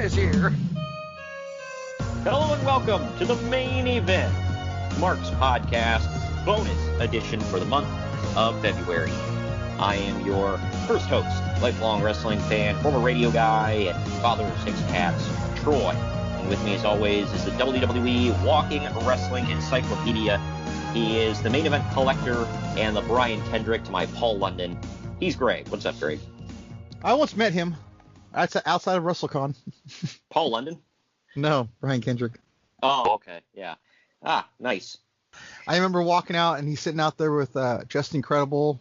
is here. Hello and welcome to the main event, Mark's podcast bonus edition for the month of February. I am your first host, lifelong wrestling fan, former radio guy, and father of 6 cats, Troy. And with me, as always, is the WWE Walking Wrestling Encyclopedia. He is the main event collector and the Brian Kendrick to my Paul London. He's Greg. What's up, Greg? I once met him outside of WrestleCon. Paul London? No, Brian Kendrick. Oh, okay. Yeah. Ah, nice. I remember walking out and he's sitting out there with Just Incredible,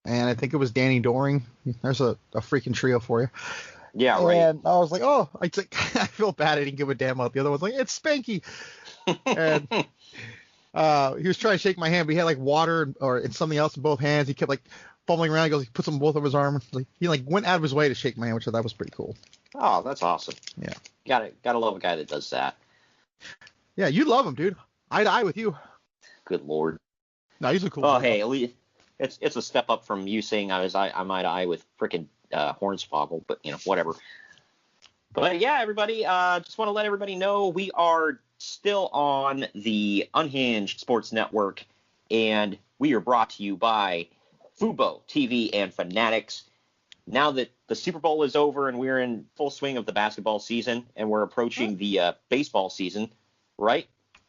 and I think it was Danny Doring. There's a freaking trio for you. Yeah, right. And I was like, oh, I feel bad I didn't give a damn about the other ones. Like, it's Spanky. And he was trying to shake my hand, but he had like water and something else in both hands. He kept like fumbling around. He puts them both over his arm. Like, he went out of his way to shake my hand, which I thought was pretty cool. Oh, that's awesome. Yeah. Gotta love a guy that does that. Yeah, you love him, dude. Eye to eye with you. Good Lord. No, he's a cool Oh, guy. hey, at least it's a step up from you saying I'm eye to eye with frickin' Hornswoggle, but whatever. But yeah, everybody, just want to let everybody know we are still on the Unhinged Sports Network, and we are brought to you by Fubo TV and Fanatics. Now that the Super Bowl is over and we're in full swing of the basketball season, and we're approaching the baseball season, right?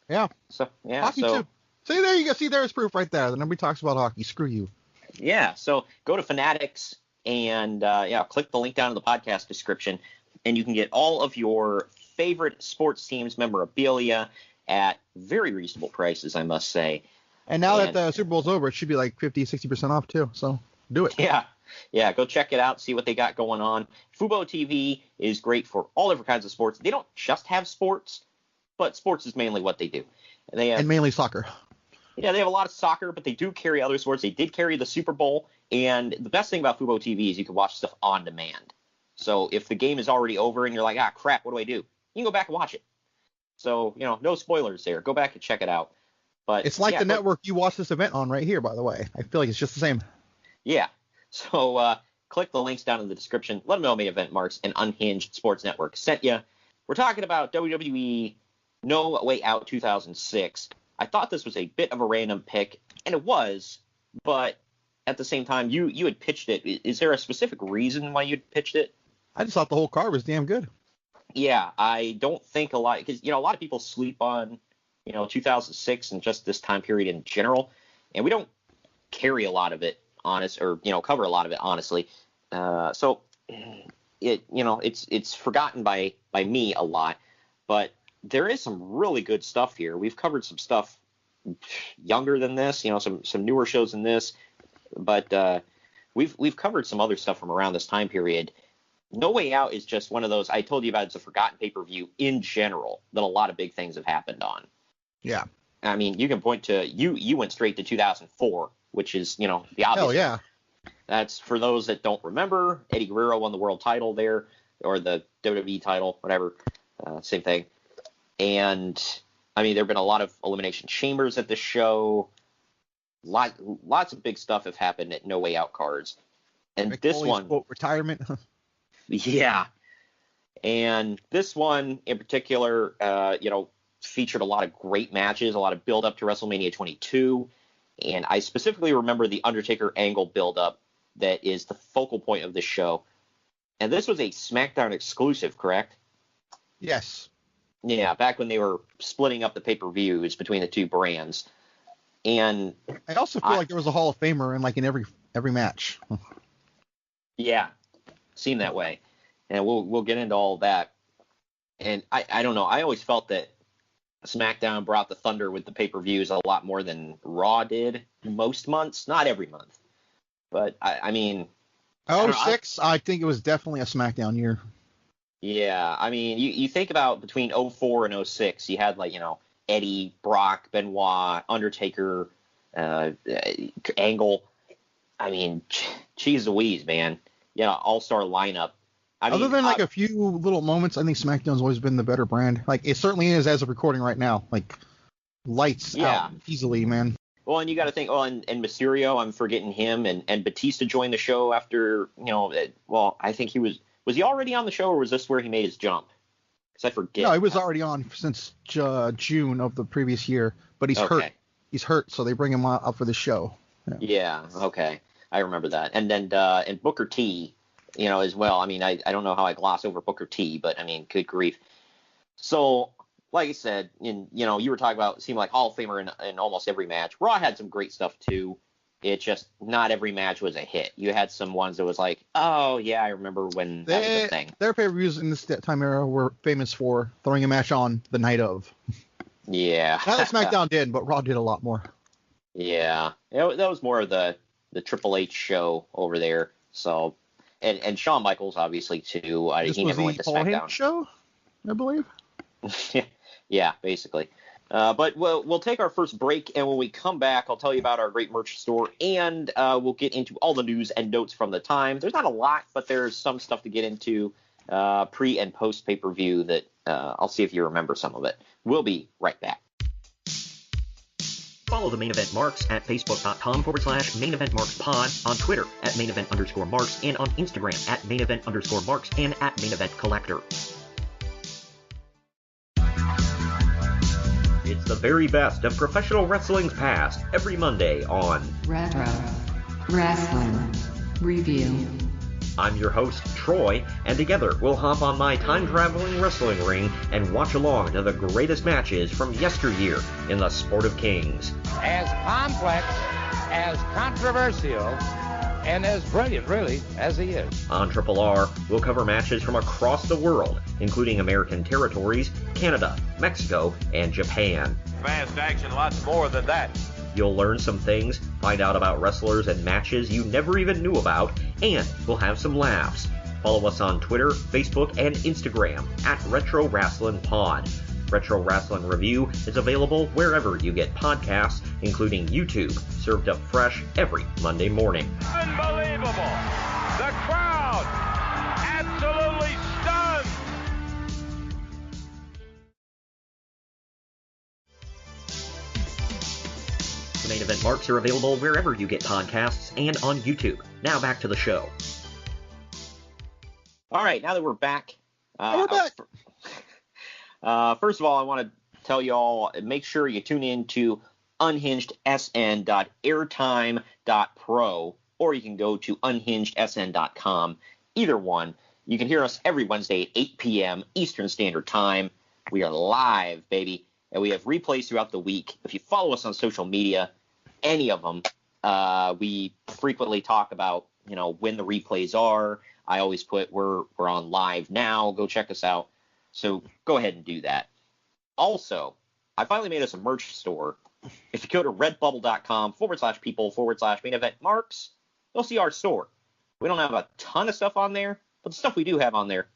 Yeah. So yeah. Hockey too. See, there you go. See, there's proof right there. Nobody talks about hockey. Screw you. Yeah. So go to Fanatics and click the link down in the podcast description, and you can get all of your favorite sports teams memorabilia at very reasonable prices, I must say. And now that the Super Bowl's over, it should be like 50-60% off too. So do it. Yeah, go check it out, see what they got going on. Fubo TV is great for all different kinds of sports. They don't just have sports, but sports is mainly what they do. And mainly soccer. Yeah, they have a lot of soccer, but they do carry other sports. They did carry the Super Bowl, and the best thing about Fubo TV is you can watch stuff on demand. So if the game is already over and you're like, crap, what do I do? You can go back and watch it. So, no spoilers there. Go back and check it out. But it's like the network you watch this event on right here, by the way. I feel like it's just the same. Yeah. So click the links down in the description. Let them know main event Marks and Unhinged Sports Network sent you. We're talking about WWE No Way Out 2006. I thought this was a bit of a random pick, and it was, but at the same time, you had pitched it. Is there a specific reason why you'd pitched it? I just thought the whole card was damn good. Yeah, I don't think a lot, because, a lot of people sleep on, 2006 and just this time period in general, and we don't carry a lot of it, cover a lot of it, honestly. So it's forgotten by me a lot, but there is some really good stuff here. We've covered some stuff younger than this, some newer shows than this, but we've covered some other stuff from around this time period. No Way Out is just one of those, I told you about, it's a forgotten pay-per-view in general that a lot of big things have happened on. Yeah. I mean, you can point to, you went straight to 2004, which is, the obvious. Hell yeah. That's, for those that don't remember, Eddie Guerrero won the world title there, or the WWE title, whatever, same thing. And, I mean, there have been a lot of Elimination Chambers at this show. Lots of big stuff have happened at No Way Out cards. And Mick this Foley's one... quote, retirement. Yeah. And this one in particular, featured a lot of great matches, a lot of build-up to WrestleMania 22. And I specifically remember the Undertaker angle build-up that is the focal point of this show. And this was a SmackDown-exclusive, correct? Yes. Yeah, back when they were splitting up the pay-per-views between the two brands. And I also feel like there was a Hall of Famer in every match. Yeah, seemed that way. And we'll get into all that. And I don't know. I always felt that SmackDown brought the thunder with the pay-per-views a lot more than Raw did most months. Not every month. But, I mean... 06, I think it was definitely a SmackDown year. Yeah, I mean, you think about between 04 and 06, you had, Eddie, Brock, Benoit, Undertaker, Angle. I mean, cheese Louise, man. Yeah, all-star lineup. Other than a few little moments, I think SmackDown's always been the better brand. It certainly is as of recording right now. Lights out easily, man. Well, and you got to think, and Mysterio, I'm forgetting him, and Batista joined the show after, I think he was he already on the show, or was this where he made his jump? Because I forget. No, he was already on since June of the previous year, but he's hurt. He's hurt, so they bring him up for the show. Yeah, okay. I remember that. And then and Booker T, as well. I mean, I don't know how I gloss over Booker T, but I mean, good grief. So, like I said, you were talking about, it seemed like Hall of Famer in almost every match. Raw had some great stuff too. It just, not every match was a hit. You had some ones that was like, oh yeah, I remember when that was a thing. Their pay-per-views in this time era were famous for throwing a match on the night of. Yeah. Not that SmackDown did, but Raw did a lot more. Yeah. That was more of the Triple H show over there. So, and Shawn Michaels obviously too. He never went to SmackDown. Show, I believe. Yeah, basically. But we'll take our first break, and when we come back, I'll tell you about our great merch store, and we'll get into all the news and notes from the time. There's not a lot, but there's some stuff to get into pre- and post-pay-per-view that I'll see if you remember some of it. We'll be right back. Follow the Main Event Marks at Facebook.com/Main Event Marks Pod, on Twitter at Main Event _Marks, and on Instagram at Main Event _Marks and at Main Event Collector. It's the very best of professional wrestling's past every Monday on Retro Wrestling Review. I'm your host, Troy, and together we'll hop on my time-traveling wrestling ring and watch along to the greatest matches from yesteryear in the sport of kings. As complex, as controversial, and as brilliant, really, as he is. On Triple R, we'll cover matches from across the world, including American territories, Canada, Mexico, and Japan. Fast action, lots more than that. You'll learn some things, find out about wrestlers and matches you never even knew about, and we'll have some laughs. Follow us on Twitter, Facebook, and Instagram at Retro Wrestling Pod. Retro Wrestling Review is available wherever you get podcasts, including YouTube, served up fresh every Monday morning. Unbelievable! The crowd absolutely stunned! The Main Event Marks are available wherever you get podcasts and on YouTube. Now back to the show. All right, now that we're back. First of all, I want to tell you all, make sure you tune in to unhingedsn.airtime.pro, or you can go to unhingedsn.com. Either one. You can hear us every Wednesday at 8 p.m. Eastern Standard Time. We are live, baby, and we have replays throughout the week. If you follow us on social media, any of them, we frequently talk about, when the replays are. I always put we're on live now. Go check us out. So go ahead and do that. Also, I finally made us a merch store. If you go to redbubble.com/people/main event marks, you'll see our store. We don't have a ton of stuff on there, but the stuff we do have on there.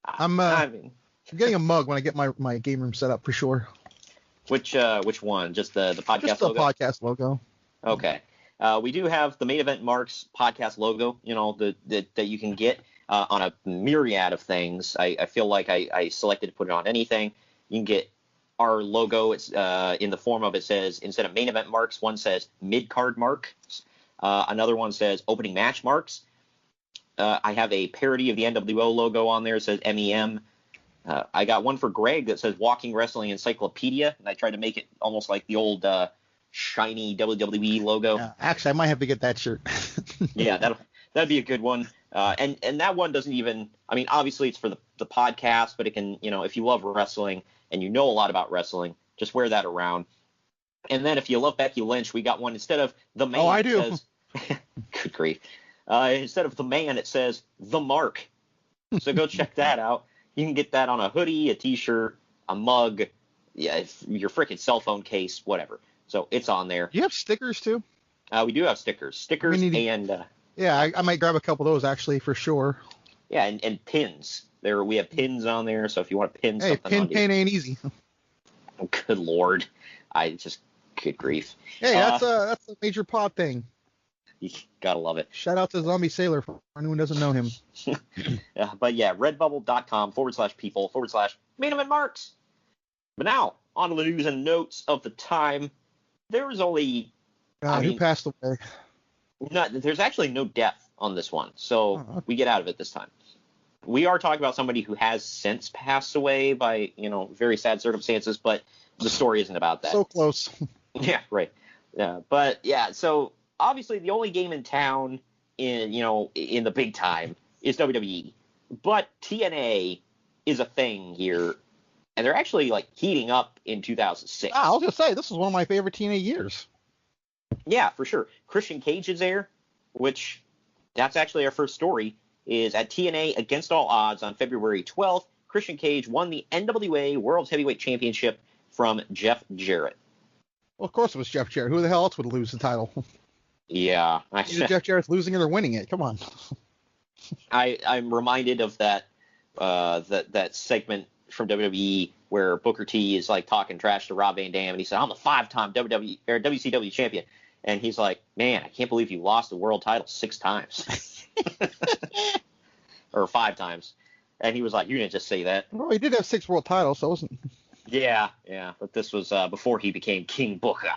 I'm getting a mug when I get my game room set up for sure. Which one? Just the podcast just the logo? Podcast logo. Okay. We do have the Main Event Marks podcast logo, that you can get on a myriad of things. I feel like I selected to put it on anything. You can get our logo. It's in the form of, it says, instead of Main Event Marks, one says Mid-Card Marks. Another one says Opening Match Marks. I have a parody of the NWO logo on there. It says MEM. I got one for Greg that says Walking Wrestling Encyclopedia, and I tried to make it almost like the old shiny WWE logo. Actually, I might have to get that shirt. Yeah, that'd be a good one. And that one doesn't even, obviously it's for the podcast, but it can, if you love wrestling and you know a lot about wrestling, just wear that around. And then if you love Becky Lynch, we got one instead of the man. Oh, I do. Says, good grief. Instead of the man, it says the Mark. So go check that out. You can get that on a hoodie, a t-shirt, a mug, your freaking cell phone case, whatever. So it's on there. Do you have stickers too? We do have stickers. Yeah, I might grab a couple of those actually for sure. Yeah, and pins. We have pins on there, so if you want to pin something on pin ain't easy. Good Lord. Good grief. Hey, that's a major pod thing. You gotta love it. Shout out to Zombie Sailor for anyone who doesn't know him. But yeah, redbubble.com/people/main event marks. But now, on to the news and notes of the time. There was only... who passed away? There's actually no death on this one, so we get out of it this time. we are talking about somebody who has since passed away by, very sad circumstances, but the story isn't about that. So close. Yeah, right. But yeah, so obviously the only game in town in the big time is WWE, but TNA is a thing here, and they're actually like heating up in 2006. I was gonna say this was one of my favorite TNA years. Yeah, for sure. Christian Cage is there, which that's actually our first story. Is at TNA Against All Odds on February 12th. Christian Cage won the NWA World Heavyweight Championship from Jeff Jarrett. Well, of course it was Jeff Jarrett. Who the hell else would lose the title? Yeah. Either Jeff Jarrett's losing it or winning it. Come on. I'm reminded of that segment from WWE where Booker T is like talking trash to Rob Van Dam, and he said, "I'm the 5-time WWE or WCW champion," and he's like, "Man, I can't believe you lost the world title 6 times." Or 5 times. And he was like, "You didn't just say that." Well, he did have 6 world titles, so it wasn't. Yeah. But this was before he became King Booker.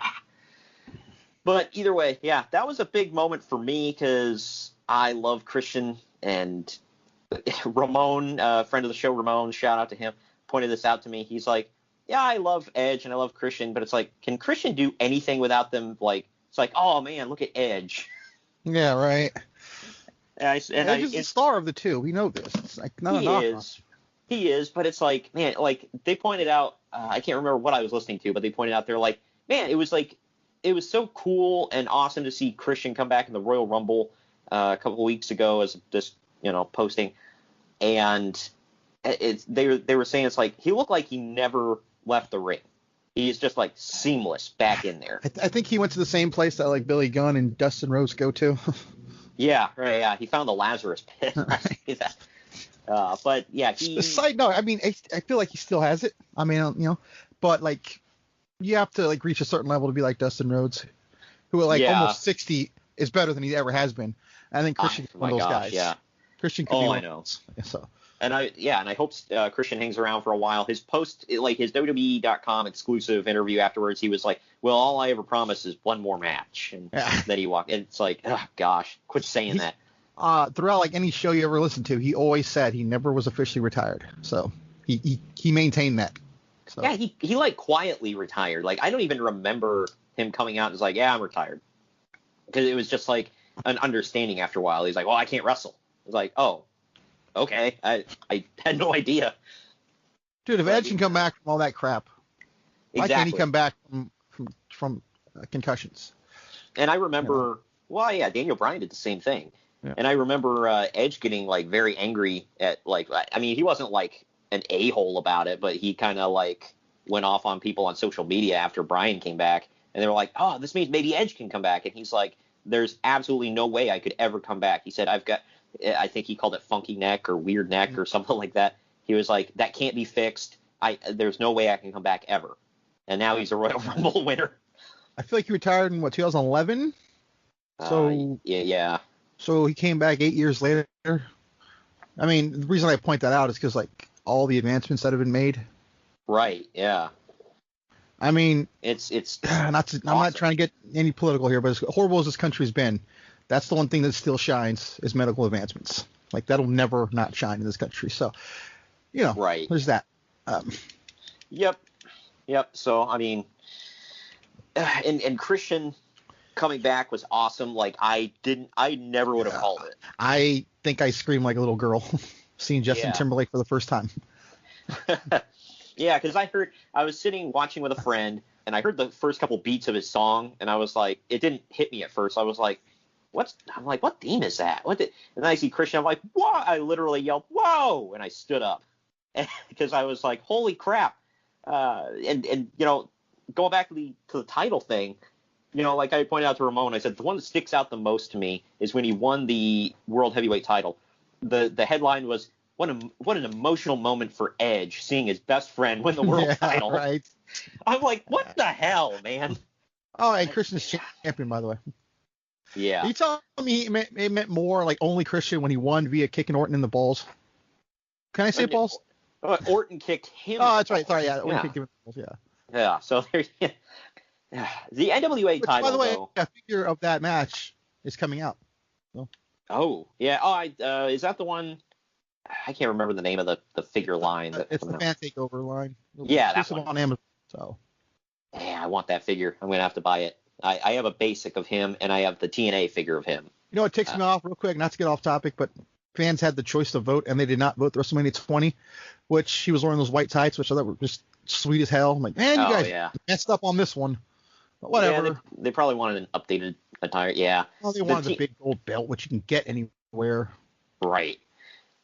But either way, yeah, that was a big moment for me because I love Christian, and Ramon, friend of the show, Ramon, shout out to him, pointed this out to me. He's like, "Yeah, I love Edge and I love Christian, but it's like, can Christian do anything without them? Like, it's like, oh man, look at Edge." Yeah, right. Edge is the star of the two. We know this. It's like not a knock. He is, but it's like, man, like they pointed out, I can't remember what I was listening to, but they pointed out they're like, man, it was so cool and awesome to see Christian come back in the Royal Rumble a couple of weeks ago as this, posting, and they were saying it's like he looked like he never left the ring. He's just like seamless back in there. I think he went to the same place that like Billy Gunn and Dustin Rhodes go to. Yeah, right. Yeah, he found the Lazarus Pit. Right. But yeah, Side note, I mean, I feel like he still has it. I mean, but like you have to like reach a certain level to be like Dustin Rhodes, who at like almost 60 is better than he ever has been. I think Christian is one of those guys. Yeah. Christian could be one I know. So. And I hope Christian hangs around for a while. His post, like his WWE.com exclusive interview afterwards, he was like, "Well, all I ever promise is one more match," and then he walked. And it's like, oh gosh, quit saying that. Throughout like any show you ever listened to, he always said he never was officially retired. So he maintained that. So. Yeah, he like quietly retired. Like I don't even remember him coming out and was like, "Yeah, I'm retired," because it was just like an understanding after a while. He's like, "Well, I can't wrestle." I was like, "Oh. Okay, I had no idea." Dude, if Edge can come back from all that crap, why can't he come back from concussions? And I remember, Daniel Bryan did the same thing. Yeah. And I remember Edge getting like very angry at like, I mean, he wasn't like an a-hole about it, but he kind of like went off on people on social media after Bryan came back, and they were like, "Oh, this means maybe Edge can come back," and he's like, "There's absolutely no way I could ever come back." He said, I think he called it funky neck or weird neck or something like that. He was like, "That can't be fixed. There's no way I can come back ever." And now he's a Royal Rumble winner. I feel like he retired in 2011. So yeah. So he came back 8 years later. I mean, the reason I point that out is because like all the advancements that have been made. Right. Yeah. I mean, it's I'm awesome. not trying to get any political here, but as horrible as this country's been, that's the one thing that still shines is medical advancements. Like that'll never not shine in this country. So, right. There's that. Yep. So I mean, and Christian coming back was awesome. Like I never would have called it. I think I screamed like a little girl seeing Justin Timberlake for the first time. Yeah, because I was sitting watching with a friend, and I heard the first couple beats of his song, and I was like, it didn't hit me at first. I was like, what theme is that? And then I see Christian, I'm like, whoa! I literally yelled, whoa! And I stood up because I was like, holy crap! And going back to the title thing, like I pointed out to Ramon, I said the one that sticks out the most to me is when he won the World Heavyweight title. The headline was, what an emotional moment for Edge seeing his best friend win the world title. Right. I'm like, what the hell, man? Oh, and Christian's champion, by the way. Yeah. You telling me it meant more like only Christian when he won via kicking Orton in the balls? Can I say balls? Orton kicked him. Oh, that's right. Sorry, yeah. Orton kicked him in the balls, yeah. Yeah, so there's the NWA title, by the way, though. A figure of that match is coming out. So. Oh, yeah. Oh, is that the one? I can't remember the name of the figure line. It's the Fan Takeover line. Yeah, that's on Amazon. So. Yeah, I want that figure. I'm gonna have to buy it. I have a basic of him, and I have the TNA figure of him. You know what ticks me off real quick, not to get off topic, but fans had the choice to vote, and they did not vote the WrestleMania 20, which he was wearing those white tights, which I thought were just sweet as hell. I'm like, man, you guys messed up on this one. But whatever. Yeah, they probably wanted an updated attire. Yeah. Well, they wanted the big gold belt, which you can get anywhere. Right.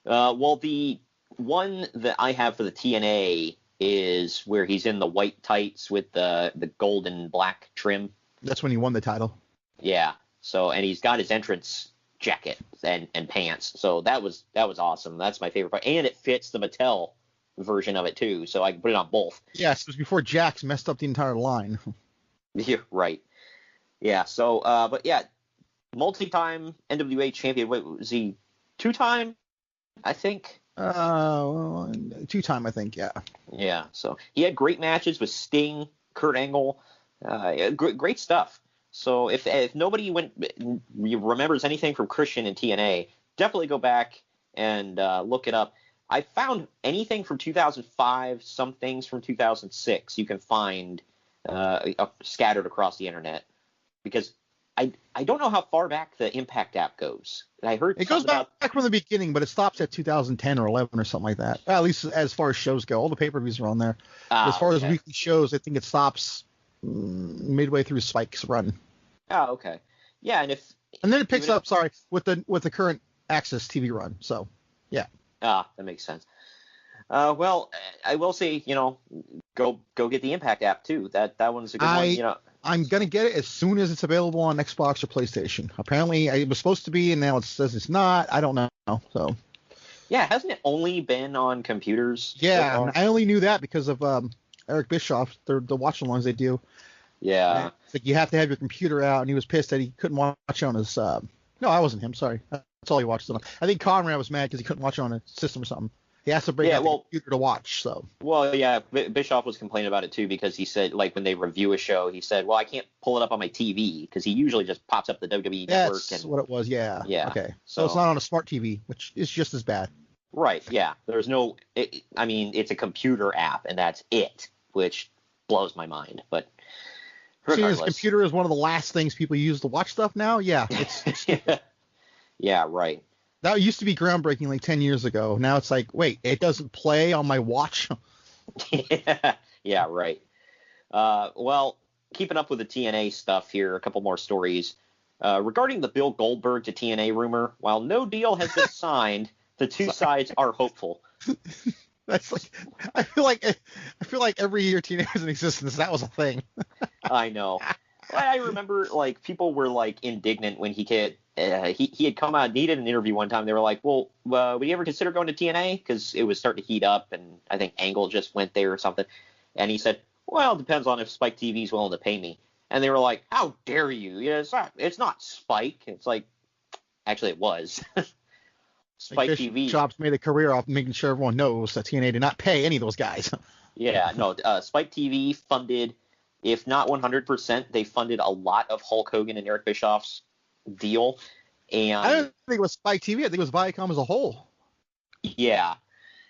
Well, the one that I have for the TNA is where he's in the white tights with the gold and black trim. That's when he won the title. Yeah. So, and he's got his entrance jacket and pants. So that was awesome. That's my favorite part. And it fits the Mattel version of it too. So I can put it on both. Yes, it was before Jax messed up the entire line. Yeah, right. Yeah. So, but yeah, multi-time NWA champion. Wait, was he 2-time? I think. 2-time, I think. Yeah. Yeah. So he had great matches with Sting, Kurt Angle. Great stuff. So if nobody remembers anything from Christian and TNA, definitely go back and look it up. I found anything from 2005, some things from 2006 you can find scattered across the internet, because I don't know how far back the Impact app goes. I heard it goes back from the beginning, but it stops at 2010 or 11 or something like that. At least as far as shows go, all the pay-per-views are on there. As far as weekly shows, I think it stops midway through Spike's run. Oh, okay. Yeah, and then it picks up. Sorry, with the current Access TV run. So, yeah. That makes sense. Well, I will say, go get the Impact app too. That one's a good one. I'm gonna get it as soon as it's available on Xbox or PlayStation. Apparently, it was supposed to be, and now it says it's not. I don't know. So. Yeah, hasn't it only been on computers? Yeah, so I only knew that because of Eric Bischoff, the watch-alongs they do. Yeah. It's like you have to have your computer out, and he was pissed that he couldn't watch it on his. No, I wasn't him. Sorry, that's all he watched it on. I think Conrad was mad because he couldn't watch it on a system or something. He has to bring out the computer to watch. So. Well, yeah, Bischoff was complaining about it too, because he said, like, when they review a show, he said, well, I can't pull it up on my TV, because he usually just pops up the WWE network. That's what it was. Yeah. Yeah. Okay. So it's not on a smart TV, which is just as bad. Right. Yeah. There's no. It's a computer app, and that's it, which blows my mind. But regardless. Seeing as computer is one of the last things people use to watch stuff now. Yeah. It's yeah. Right. That used to be groundbreaking like 10 years ago. Now it's like, wait, it doesn't play on my watch? Yeah, right. Well, keeping up with the TNA stuff here, a couple more stories. Regarding the Bill Goldberg to TNA rumor, while no deal has been signed, the two sides are hopeful. That's like, I feel like every year TNA was in existence, that was a thing. I know. I remember, like, people were, like, indignant when he had come out and needed an interview one time. They were like, well, would you ever consider going to TNA? Because it was starting to heat up, and I think Angle just went there or something. And he said, well, it depends on if Spike TV is willing to pay me. And they were like, how dare you? Yeah, it's not Spike. It's like, actually, it was. Spike TV. Chops made a career off making sure everyone knows that TNA did not pay any of those guys. Yeah, no, Spike TV funded, if not 100%, they funded a lot of Hulk Hogan and Eric Bischoff's deal. And I don't think it was Spike TV. I think it was Viacom as a whole. Yeah,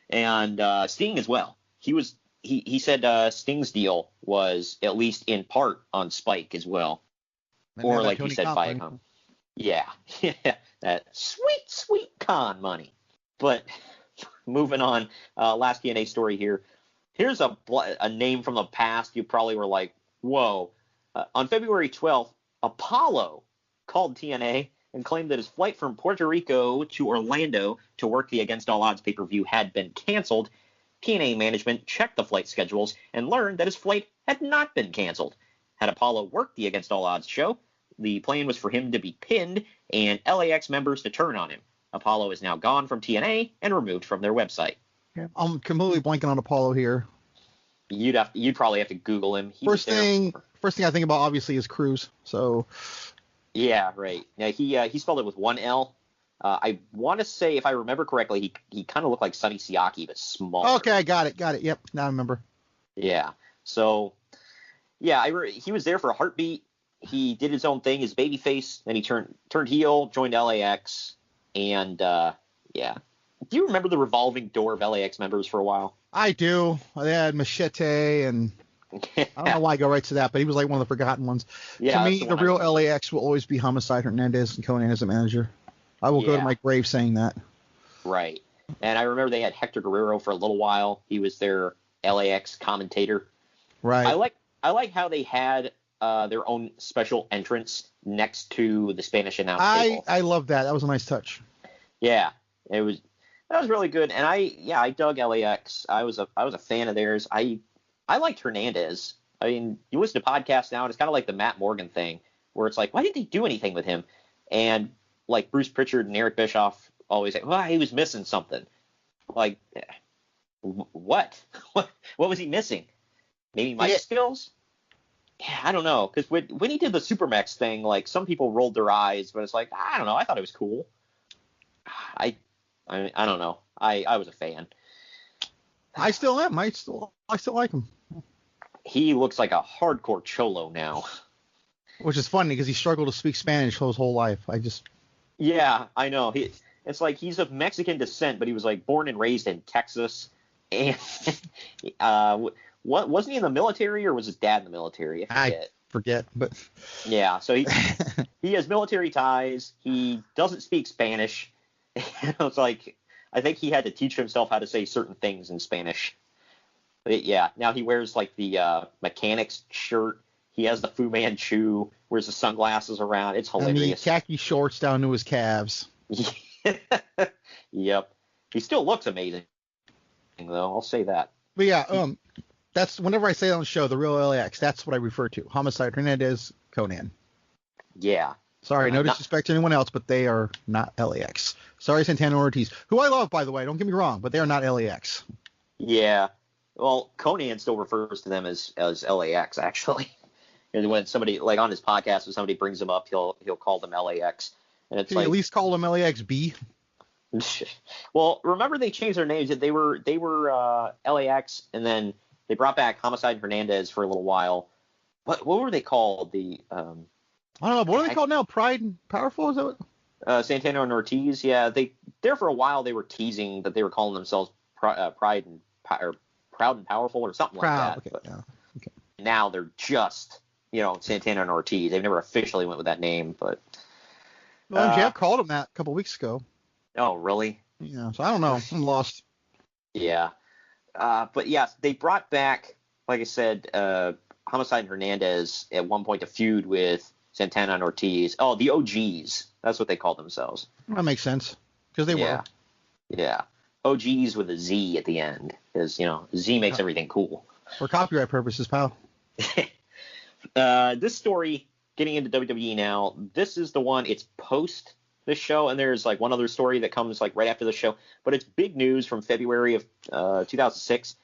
and Sting as well. He said Sting's deal was at least in part on Spike as well, or like you said, Viacom. Yeah, that sweet con money. But moving on, last TNA story here. Here's a name from the past. You probably were like, whoa. On February 12th, Apollo called TNA and claimed that his flight from Puerto Rico to Orlando to work the Against All Odds pay-per-view had been canceled. TNA management checked the flight schedules and learned that his flight had not been canceled. Had Apollo worked the Against All Odds show, the plan was for him to be pinned and LAX members to turn on him. Apollo is now gone from TNA and removed from their website. I'm completely blanking on Apollo here. You'd probably have to Google him. First thing I think about obviously is Cruz. So. Yeah, right. Yeah, he spelled it with one L. I want to say, if I remember correctly, he kind of looked like Sonny Siaki, but smaller. Okay, I got it. Yep, now I remember. Yeah. So, yeah, he was there for a heartbeat. He did his own thing, his babyface. Then he turned heel, joined LAX, and yeah, Do you remember the revolving door of LAX members for a while? I do. They had Machete, and I don't know why I go right to that, but he was like one of the forgotten ones. Yeah, to me, the real LAX will always be Homicide Hernandez and Conan as a manager. I will go to my grave saying that. Right. And I remember they had Hector Guerrero for a little while. He was their LAX commentator. Right. I like how they had their own special entrance next to the Spanish announce table. I love that. That was a nice touch. Yeah, that was really good. And I dug LAX. I was a fan of theirs. I liked Hernandez. I mean, you listen to podcasts now, and it's kind of like the Matt Morgan thing, where it's like, why didn't they do anything with him? And like Bruce Pritchard and Eric Bischoff always say, well, he was missing something. Like, what? What was he missing? Maybe mic skills? Yeah, I don't know. Because when he did the Supermax thing, like, some people rolled their eyes, but it's like, I don't know. I thought it was cool. I don't know. I was a fan. I still am. I still like him. He looks like a hardcore cholo now. Which is funny because he struggled to speak Spanish his whole life. Yeah, I know. It's like he's of Mexican descent, but he was like born and raised in Texas. And what wasn't he in the military, or was his dad in the military? I forget, but yeah. So he has military ties. He doesn't speak Spanish. It's like, I think he had to teach himself how to say certain things in Spanish. But yeah, now he wears like the mechanics shirt. He has the Fu Manchu, wears the sunglasses around. It's hilarious. And the khaki shorts down to his calves. Yep. He still looks amazing, though. I'll say that. But yeah, that's whenever I say it on the show, the real LAX, that's what I refer to. Homicide Hernandez, Conan. Yeah. Sorry, no disrespect to anyone else, but they are not LAX. Sorry, Santana Ortiz, who I love, by the way. Don't get me wrong, but they are not LAX. Yeah. Well, Conan still refers to them as LAX, actually. And when somebody, like on his podcast, when somebody brings him up, he'll call them LAX. And it's like, at least call them LAXB. Well, remember they changed their names. They were LAX, and then they brought back Homicide Hernandez for a little while. What were they called? I don't know. What are they called now? Pride and Powerful? Is that what? Santana and Ortiz. Yeah, there for a while they were teasing that they were calling themselves Proud and Powerful or something like that. Okay, but yeah. Okay. Now they're just Santana and Ortiz. They've never officially went with that name, but. Well, MJF called him that a couple weeks ago. Oh, really? Yeah, so I don't know. I'm lost. Yeah. But yes, they brought back, like I said, Homicide Hernandez at one point to feud with Santana and Ortiz. Oh, the OGs. That's what they called themselves. That makes sense. Because they were. Yeah. OGs with a Z at the end. Because, Z makes everything cool. For copyright purposes, pal. This story, getting into WWE now, this is the one, it's post this show, and there's like one other story that comes like right after the show, but it's big news from February of 2006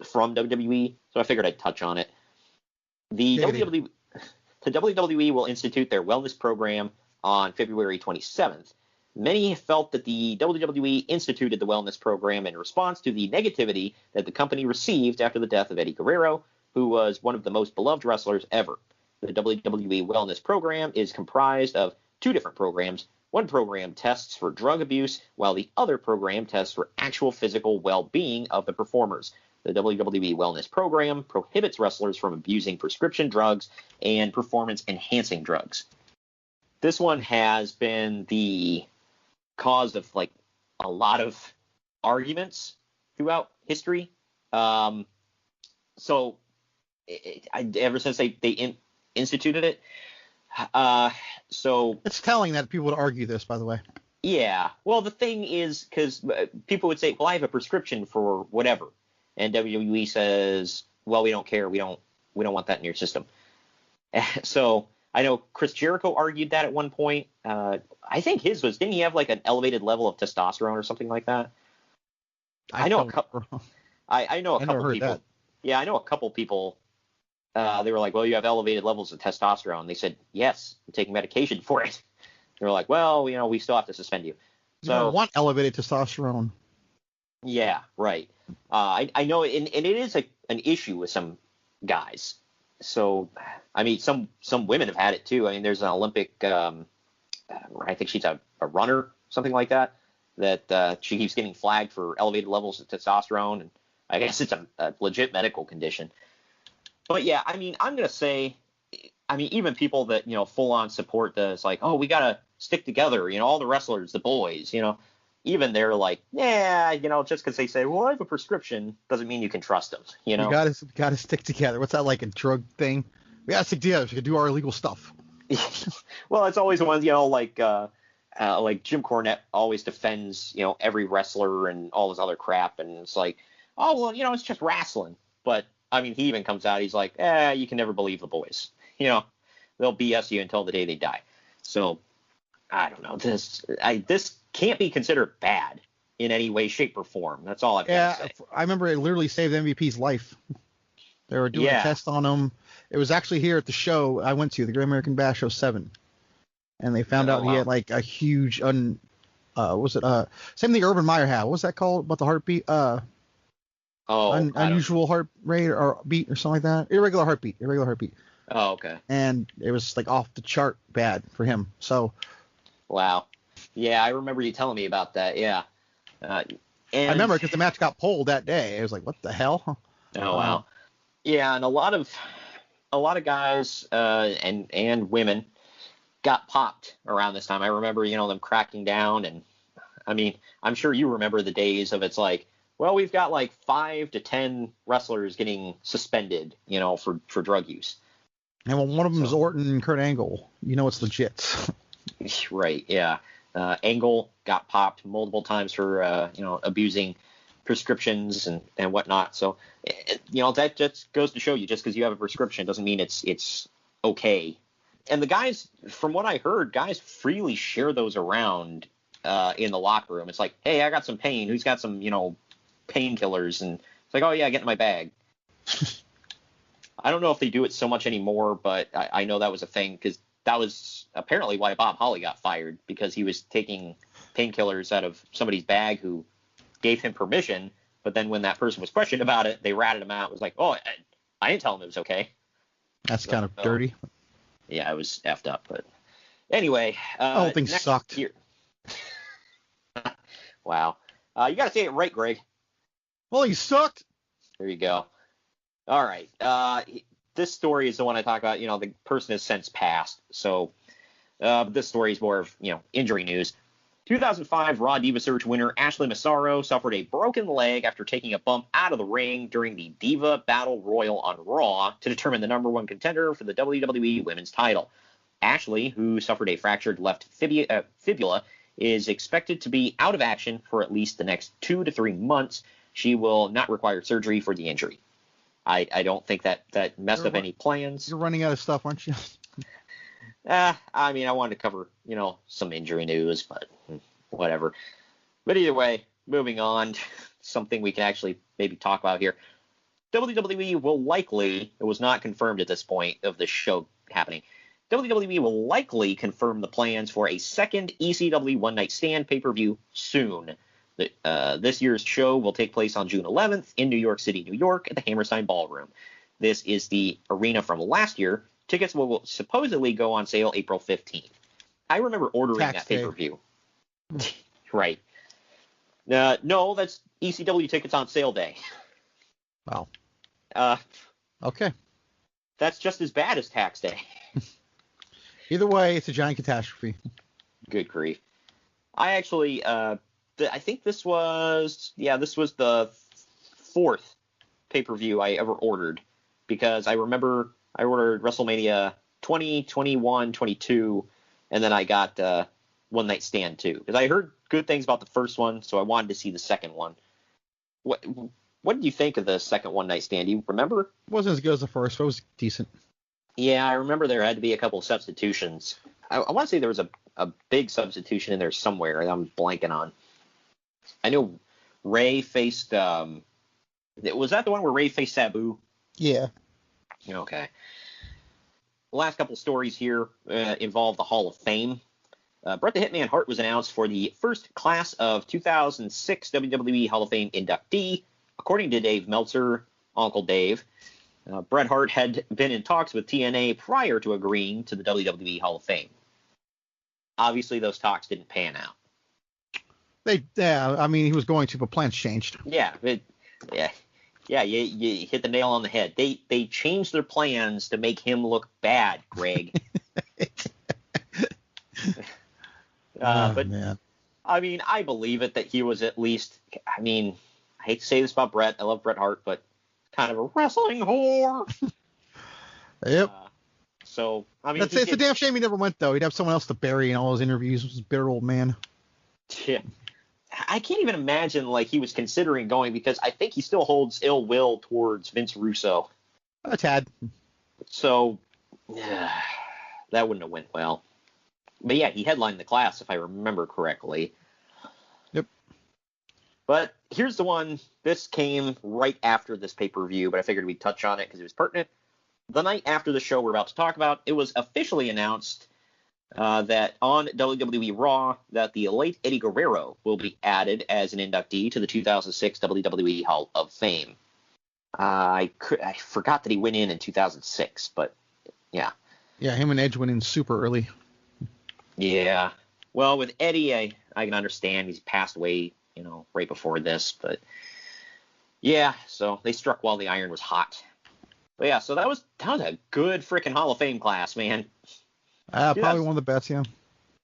from WWE, so I figured I'd touch on it. The WWE will institute their wellness program on February 27th. Many felt that the WWE instituted the wellness program in response to the negativity that the company received after the death of Eddie Guerrero, who was one of the most beloved wrestlers ever. The WWE Wellness Program is comprised of two different programs. One program tests for drug abuse, while the other program tests for actual physical well-being of the performers. The WWE Wellness Program prohibits wrestlers from abusing prescription drugs and performance-enhancing drugs. This one has been the cause of like a lot of arguments throughout history. Ever since they instituted it. So it's telling that people would argue this, by the way. Yeah. Well, the thing is, because people would say, well, I have a prescription for whatever. And WWE says, well, we don't care. We don't want that in your system. So I know Chris Jericho argued that at one point. I think his was, didn't he have like an elevated level of testosterone or something like that? I know a couple people. That. Yeah, I know a couple people. They were like, well, you have elevated levels of testosterone. They said, yes, I'm taking medication for it. They were like, well, we still have to suspend you. So you don't want elevated testosterone. Yeah, right. I know, and it is an issue with some guys. So, I mean, some women have had it too. I mean, there's an Olympic, I think she's a runner, something like that. that she keeps getting flagged for elevated levels of testosterone, and I guess it's a legit medical condition. But yeah, I mean, I'm gonna say, I mean, even people that full on support this, like, oh, we gotta stick together, all the wrestlers, the boys, even they're like, yeah, just because they say, well, I have a prescription doesn't mean you can trust them, We gotta stick together. What's that, like a drug thing? We gotta stick together so we can do our illegal stuff. Well, it's always one, like Jim Cornette always defends, every wrestler and all this other crap, and it's like, oh, well, it's just wrestling. But I mean, he even comes out, he's like, you can never believe the boys. They'll BS you until the day they die. So I don't know. This can't be considered bad in any way, shape, or form. That's all I've got to say. I remember it literally saved MVP's life. They were doing a test on him. It was actually here at the show I went to, the Great American Bash 07. And they found out he had like a huge same thing Urban Meyer had. What was that called? About the heartbeat? Unusual heart rate or beat or something like that. Irregular heartbeat. Oh, okay. And it was like off the chart bad for him. So. Wow. Yeah, I remember you telling me about that. Yeah. And I remember because the match got pulled that day. I was like, what the hell? Oh, wow. Yeah, and a lot of guys and women got popped around this time. I remember, them cracking down, and I mean, I'm sure you remember the days of it's like, well, we've got like 5 to 10 wrestlers getting suspended, for drug use. And when one of them is Orton and Kurt Angle, it's legit. Right, yeah. Angle got popped multiple times for, abusing prescriptions and whatnot. So, that just goes to show you, just because you have a prescription doesn't mean it's okay. And the guys, from what I heard, guys freely share those around in the locker room. It's like, hey, I got some pain. Who's got some, painkillers? And it's like, oh, yeah, get in my bag. I don't know if they do it so much anymore, but I know that was a thing, because that was apparently why Bob Holly got fired, because he was taking painkillers out of somebody's bag who gave him permission, but then when that person was questioned about it, they ratted him out. It was like, oh, I didn't tell him it was okay. That's kind of dirty. Yeah, it was effed up. But anyway. The whole thing sucked. Wow. You got to say it right, Greg. Well, he sucked. There you go. All right. This story is the one I talk about. The person has since passed. So this story is more of, injury news. 2005 Raw Diva Search winner Ashley Massaro suffered a broken leg after taking a bump out of the ring during the Diva Battle Royal on Raw to determine the number one contender for the WWE Women's title. Ashley, who suffered a fractured left fibula, is expected to be out of action for at least the next 2 to 3 months. She will not require surgery for the injury. I don't think that messed up any plans. You're running out of stuff, aren't you? I mean, I wanted to cover, some injury news, but whatever. But either way, moving on, something we can actually maybe talk about here. WWE will likely, it was not confirmed at this point of the show happening, WWE will likely confirm the plans for a second ECW One Night Stand pay-per-view soon. This year's show will take place on June 11th in New York City, New York, at the Hammerstein Ballroom. This is the arena from last year. Tickets will supposedly go on sale April 15th. I remember ordering that pay-per-view. Right. No, that's ECW tickets on sale day. Wow. Okay. That's just as bad as tax day. Either way, it's a giant catastrophe. Good grief. I actually, I think this was the 4th pay-per-view I ever ordered, because I remember I ordered WrestleMania 20, 21, 22, and then I got One Night Stand 2, because I heard good things about the first one, so I wanted to see the second one. What did you think of the second One Night Stand? Do you remember? It wasn't as good as the first, but it was decent. Yeah, I remember there had to be a couple of substitutions. I want to say there was a big substitution in there somewhere that I'm blanking on. I know Ray faced was that the one where Ray faced Sabu? Yeah. Okay. The last couple stories here involve the Hall of Fame. Bret the Hitman Hart was announced for the first class of 2006 WWE Hall of Fame inductee, according to Dave Meltzer, Uncle Dave. Bret Hart had been in talks with TNA prior to agreeing to the WWE Hall of Fame. Obviously, those talks didn't pan out. I mean, he was going to, but plans changed. Yeah, you hit the nail on the head. They changed their plans to make him look bad, Greg. But man. I mean, I believe it that he was at least. I mean, I hate to say this about Bret. I love Bret Hart, but kind of a wrestling whore. Yep. So I mean, it's a damn shame he never went though. He'd have someone else to bury in all his interviews. With his bitter old man. Yeah. I can't even imagine like he was considering going because I think he still holds ill will towards Vince Russo. A tad. So that wouldn't have went well. But yeah, he headlined the class if I remember correctly. Yep. But here's the one. This came right after this pay-per-view, but I figured we'd touch on it because it was pertinent. The night after the show we're about to talk about, it was officially announced that on WWE Raw that the late Eddie Guerrero will be added as an inductee to the 2006 WWE Hall of Fame. I forgot that he went in 2006, but yeah. Yeah, him and Edge went in super early. Yeah. Well, with Eddie, I can understand he's passed away, right before this, but yeah. So they struck while the iron was hot. But yeah, so that was a good freaking Hall of Fame class, man. Probably one of the best, yeah.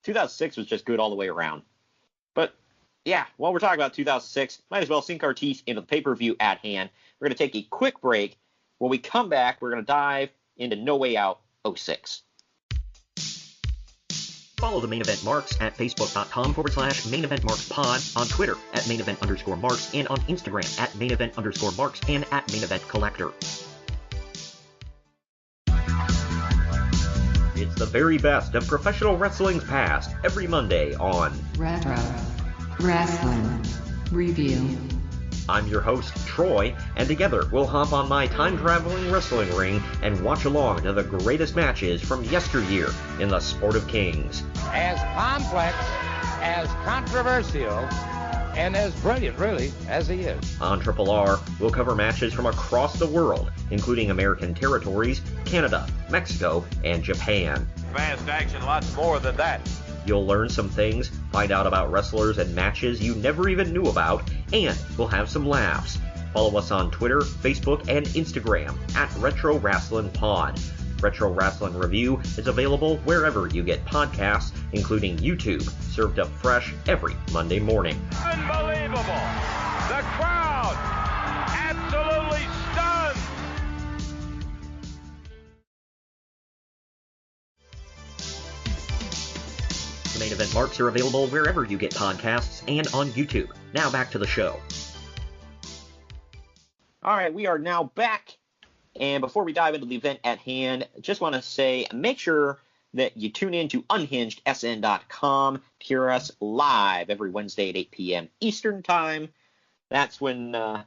2006 was just good all the way around. But yeah, while we're talking about 2006, might as well sink our teeth into the pay-per-view at hand. We're going to take a quick break. When we come back, we're going to dive into No Way Out 06. Follow the Main Event Marks at Facebook.com/Main Event Marks Pod, on Twitter at Main Event _Marks, and on Instagram at Main Event _Marks and at Main Event Collector. It's the very best of professional wrestling's past every Monday on Retro Wrestling Review. I'm your host, Troy, and together we'll hop on my time-traveling wrestling ring and watch along to the greatest matches from yesteryear in the Sport of Kings. As complex, as controversial, and as brilliant, really, as he is. On Triple R, we'll cover matches from across the world, including American territories, Canada, Mexico, and Japan. Fast action, lots more than that. You'll learn some things, find out about wrestlers and matches you never even knew about, and we'll have some laughs. Follow us on Twitter, Facebook, and Instagram at Retro Wrestling Pod. Retro Wrestling Review is available wherever you get podcasts, including YouTube, served up fresh every Monday morning. Unbelievable! The crowd absolutely stunned! The Main Event Marks are available wherever you get podcasts and on YouTube. Now back to the show. All right, we are now back. And before we dive into the event at hand, just want to say make sure that you tune in to unhingedsn.com to hear us live every Wednesday at 8 p.m. Eastern Time. That's when the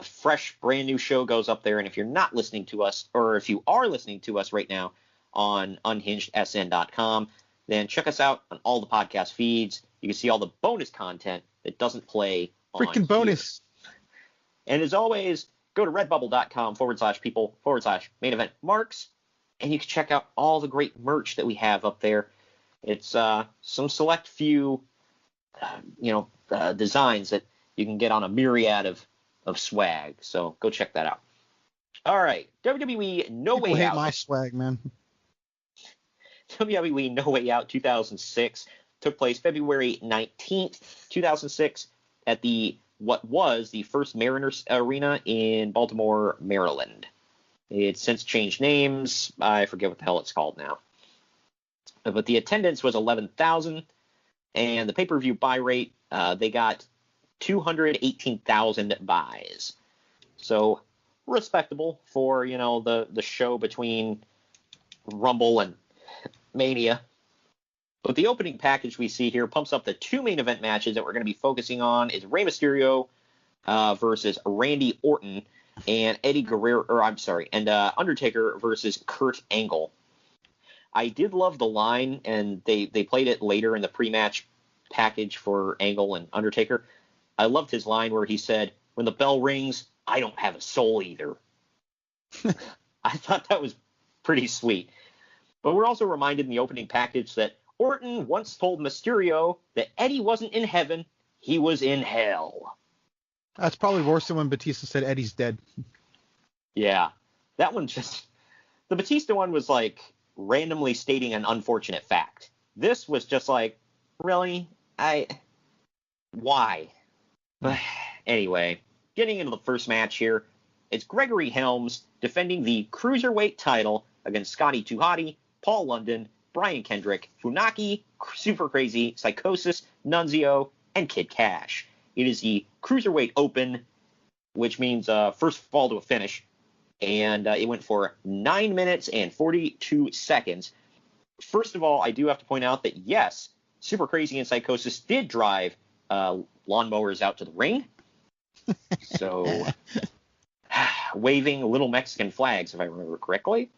fresh, brand new show goes up there. And if you're not listening to us, or if you are listening to us right now on unhingedsn.com, then check us out on all the podcast feeds. You can see all the bonus content that doesn't play on Freaking bonus. And as always, go to redbubble.com/people/main event marks, and you can check out all the great merch that we have up there. It's some select few, designs that you can get on a myriad of swag. So go check that out. All right, WWE No Way Out. People hate my swag, man. WWE No Way Out 2006 took place February 19th, 2006 at what was the First Mariners Arena in Baltimore, Maryland. It's since changed names. I forget what the hell it's called now. But the attendance was 11,000, and the pay-per-view buy rate, they got 218,000 buys. So respectable for, the show between Rumble and Mania. But the opening package we see here pumps up the two main event matches that we're going to be focusing on is Rey Mysterio versus Randy Orton and Undertaker versus Kurt Angle. I did love the line, and they played it later in the pre-match package for Angle and Undertaker. I loved his line where he said, "When the bell rings, I don't have a soul either." I thought that was pretty sweet. But we're also reminded in the opening package that Orton once told Mysterio that Eddie wasn't in heaven he was in hell. That's probably worse than when Batista said Eddie's dead. Yeah. That one just... The Batista one was like randomly stating an unfortunate fact. This was just like, really? Why? But anyway, getting into the first match here, it's Gregory Helms defending the Cruiserweight title against Scotty 2 Hotty, Paul London, Brian Kendrick, Funaki, Super Crazy, Psychosis, Nunzio, and Kid Cash. It is the Cruiserweight Open, which means first fall to a finish, and it went for 9 minutes and 42 seconds. First of all, I do have to point out that, yes, Super Crazy and Psychosis did drive lawnmowers out to the ring. So, waving little Mexican flags, if I remember correctly.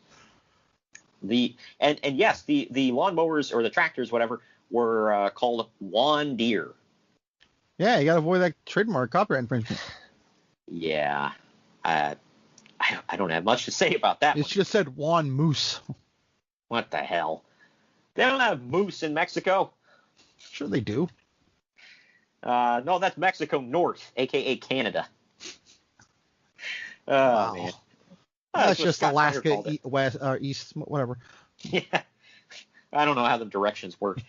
And yes, the lawnmowers or the tractors, whatever, were called Juan Deere. Yeah, you got to avoid that trademark copyright infringement. Yeah. I don't have much to say about that. It should have said Juan Moose. What the hell? They don't have moose in Mexico. Sure they do. No, that's Mexico North, a.k.a. Canada. Wow. Man. That's just Scott Snyder Alaska, called it. west, east, whatever. Yeah. I don't know how the directions work.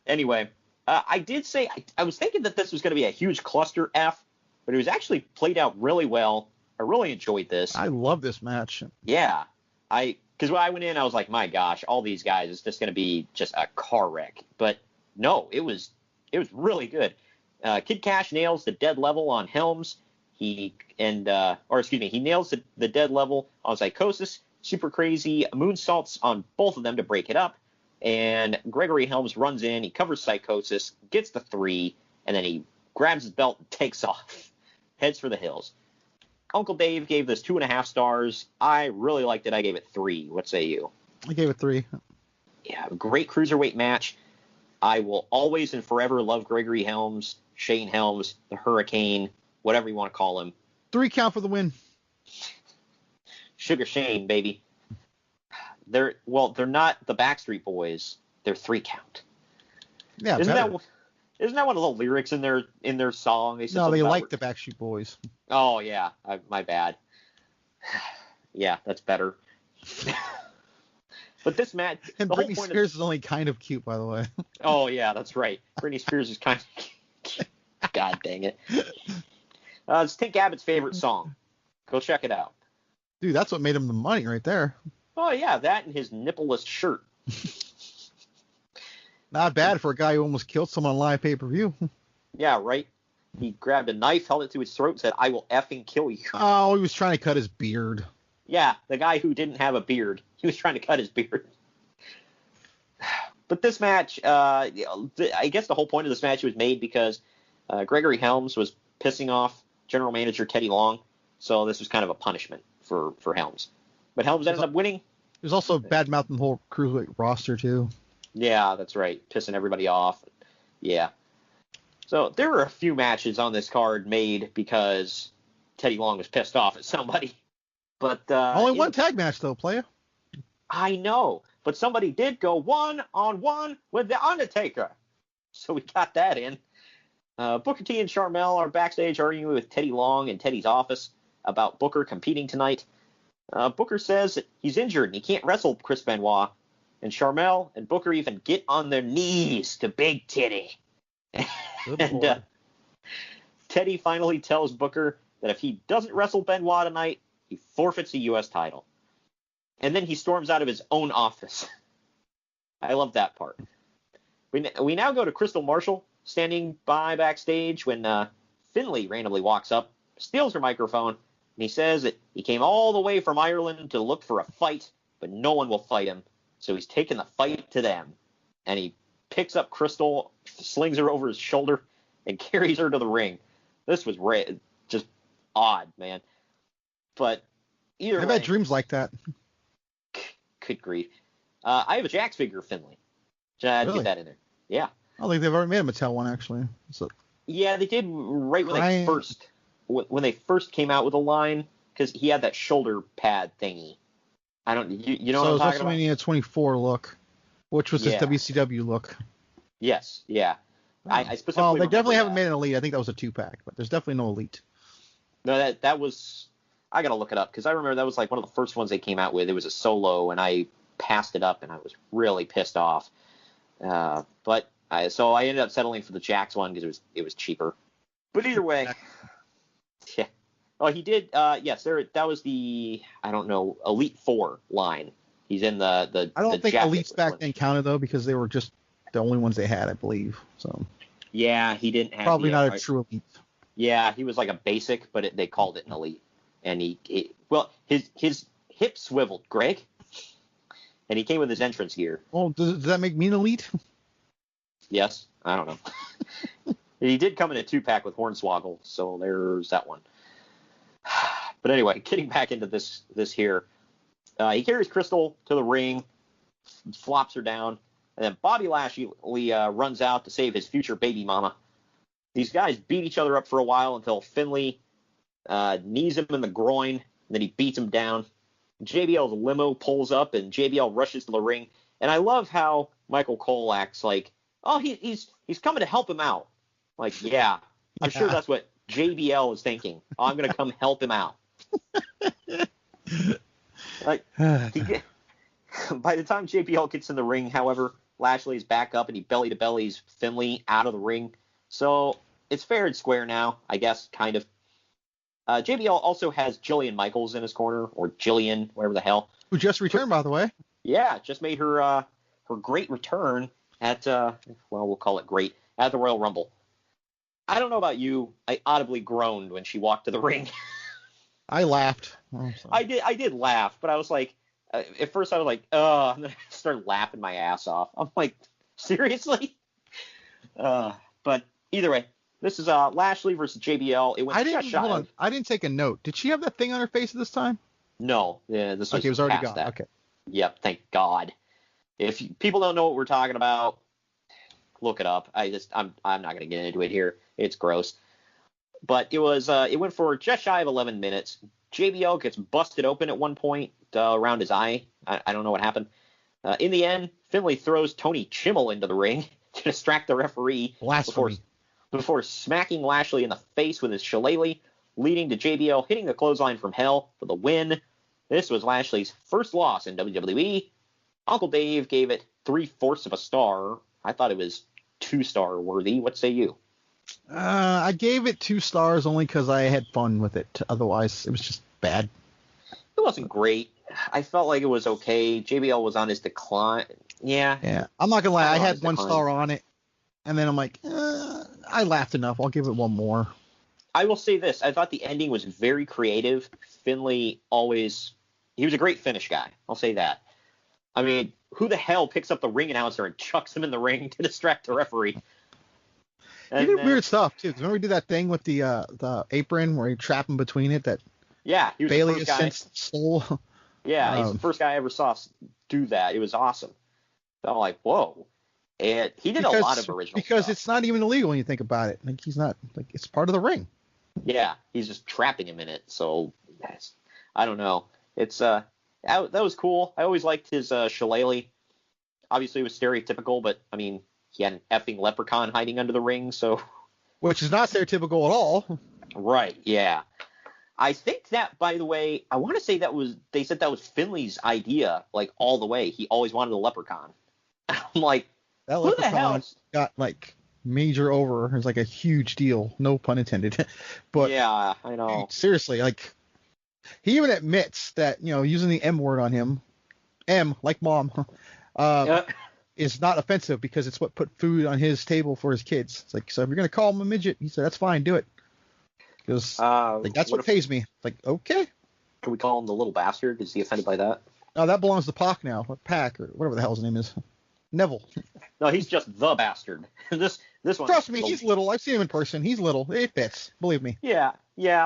Anyway, I did say I was thinking that this was going to be a huge cluster F, but it was actually played out really well. I really enjoyed this. I love this match. Yeah. Because when I went in, I was like, my gosh, all these guys, it's just going to be just a car wreck. But no, it was really good. Kid Cash nails the dead level on Helms. He nails the dead level on Psychosis. Super Crazy moonsaults on both of them to break it up. And Gregory Helms runs in, he covers Psychosis, gets the 3, and then he grabs his belt and takes off. Heads for the hills. Uncle Dave gave this 2.5 stars. I really liked it. I gave it 3. What say you? I gave it 3. Yeah, great cruiserweight match. I will always and forever love Gregory Helms, Shane Helms, the Hurricane, whatever you want to call him. 3 count for the win. Sugar Shane, baby. They're not the Backstreet Boys. They're 3 count. Yeah, isn't that one of the lyrics in their song? They like the Backstreet Boys. Oh yeah, my bad. Yeah, that's better. But this match, and Britney Spears is only kind of cute, by the way. Oh yeah, that's right. Britney Spears is kind of cute. God dang it. It's Tank Abbott's favorite song. Go check it out. Dude, that's what made him the money right there. Oh yeah, that and his nippleless shirt. Not bad for a guy who almost killed someone on live pay-per-view. Yeah, right. He grabbed a knife, held it to his throat, and said, "I will effing kill you." Oh, he was trying to cut his beard. Yeah, the guy who didn't have a beard. He was trying to cut his beard. But this match, I guess the whole point of this match was made because Gregory Helms was pissing off General Manager Teddy Long, so this was kind of a punishment for Helms. But Helms ended up winning. There's also bad-mouthing the whole cruiserweight roster, too. Yeah, that's right. Pissing everybody off. Yeah. So there were a few matches on this card made because Teddy Long was pissed off at somebody. But only one tag match, though, playa. I know. But somebody did go 1-on-1 with The Undertaker. So we got that in. Booker T and Sharmell are backstage arguing with Teddy Long in Teddy's office about Booker competing tonight. Booker says that he's injured and he can't wrestle Chris Benoit. And Sharmell and Booker even get on their knees to Big Teddy. And Teddy finally tells Booker that if he doesn't wrestle Benoit tonight, he forfeits the U.S. title. And then he storms out of his own office. I love that part. We now go to Crystal Marshall standing by backstage when Finlay randomly walks up, steals her microphone, and he says that he came all the way from Ireland to look for a fight, but no one will fight him. So he's taking the fight to them. And he picks up Crystal, slings her over his shoulder, and carries her to the ring. This was just odd, man. But either way. I've had dreams like that. Good grief. I have a Jax figure of Finlay. I'd Really? get that in there. Yeah. I don't think they've already made a Mattel one, actually. So, Yeah, they did right when they first came out with a line, because he had that shoulder pad thingy. I don't. You know what I'm talking about? WrestleMania 24 look, which was his WCW look. Yes. Yeah. I specifically. They definitely haven't that. made an Elite. I think that was a 2-pack, but there's definitely no Elite. No, that was. I gotta look it up because I remember that was like one of the first ones they came out with. It was a solo, and I passed it up, and I was really pissed off. So I ended up settling for the Jax one because it was cheaper. But either way, yeah. Oh, he did. Yes, that was the Elite 4 line. He's in the. I don't think jacket Elites back then counted though because they were just the only ones they had, I believe. So. Yeah, he didn't have. Probably not a true Elite. Yeah, he was like a basic, but they called it an Elite, and his hip swiveled, Greg, and he came with his entrance gear. Well, does that make me an Elite? Yes, I don't know. He did come in a 2-pack with Hornswoggle, so there's that one. But anyway, getting back into this here, he carries Crystal to the ring, flops her down, and then Bobby Lashley runs out to save his future baby mama. These guys beat each other up for a while until Finlay knees him in the groin, and then he beats him down. JBL's limo pulls up, and JBL rushes to the ring. And I love how Michael Cole acts like, oh, he's coming to help him out. Like, yeah, I'm sure that's what JBL is thinking. Oh, I'm going to come help him out. Like, by the time JBL gets in the ring, however, Lashley's back up and he belly-to-bellies Finlay out of the ring. So it's fair and square now, I guess, kind of. JBL also has Jillian Michaels in his corner, or Jillian, whatever the hell. Who just returned, by the way. Yeah, just made her great return at, we'll call it great, at the Royal Rumble. I don't know about you. I audibly groaned when she walked to the ring. I laughed. Oh, I did laugh, but I was like, at first I was like, oh, and then I started laughing my ass off. I'm like, seriously? But either way, this is Lashley versus JBL. It went just shy. Hold on. I didn't take a note. Did she have that thing on her face this time? No. Yeah, this was okay. It was already past gone. that. Okay. Yep. Thank God. If people don't know what we're talking about, look it up. I'm not gonna get into it here. It's gross. But it went for just shy of 11 minutes. JBL gets busted open at one point around his eye. I don't know what happened. In the end, Finlay throws Tony Chimmel into the ring to distract the referee before smacking Lashley in the face with his shillelagh, leading to JBL hitting the clothesline from hell for the win. This was Lashley's first loss in WWE. Uncle Dave gave it 3/4 of a star. I thought it was 2-star worthy. What say you? I gave it 2 stars only because I had fun with it. Otherwise, it was just bad. It wasn't great. I felt like it was okay. JBL was on his decline. Yeah. Yeah. I'm not gonna lie. I had 1 star on it, and then I'm like, I laughed enough. I'll give it 1 more. I will say this. I thought the ending was very creative. Finlay he was a great finish guy. I'll say that. I mean, who the hell picks up the ring announcer and chucks him in the ring to distract the referee? He did weird stuff too. Remember he did that thing with the apron where he trapped him between it? Yeah, he was Bailey the first has guy. since stole. Yeah, he's the first guy I ever saw do that. It was awesome. So I'm like, whoa. And he did a lot of original because stuff. it's not even illegal when you think about it. Like he's not it's part of the ring. Yeah, he's just trapping him in it. So I don't know. It's that was cool. I always liked his shillelagh. Obviously, it was stereotypical, but I mean, he had an effing leprechaun hiding under the ring, so. Which is not stereotypical at all. Right. Yeah. I think that, by the way, I want to say they said that was Finley's idea, like all the way. He always wanted a leprechaun. I'm like, that who the hell got like major over. It's like a huge deal. No pun intended. But yeah, I know. Seriously, like he even admits that, using the M word on him, M like mom, is not offensive because it's what put food on his table for his kids. It's like, so if you're gonna call him a midget, he said that's fine, do it. Because that's what pays me. Like, okay. Can we call him the little bastard? Is he offended by that? No, that belongs to Pac now. Or Pac, or whatever the hell his name is. Neville. No, he's just the bastard. this one. Trust me, he's little. I've seen him in person. He's little. It fits. Believe me. Yeah,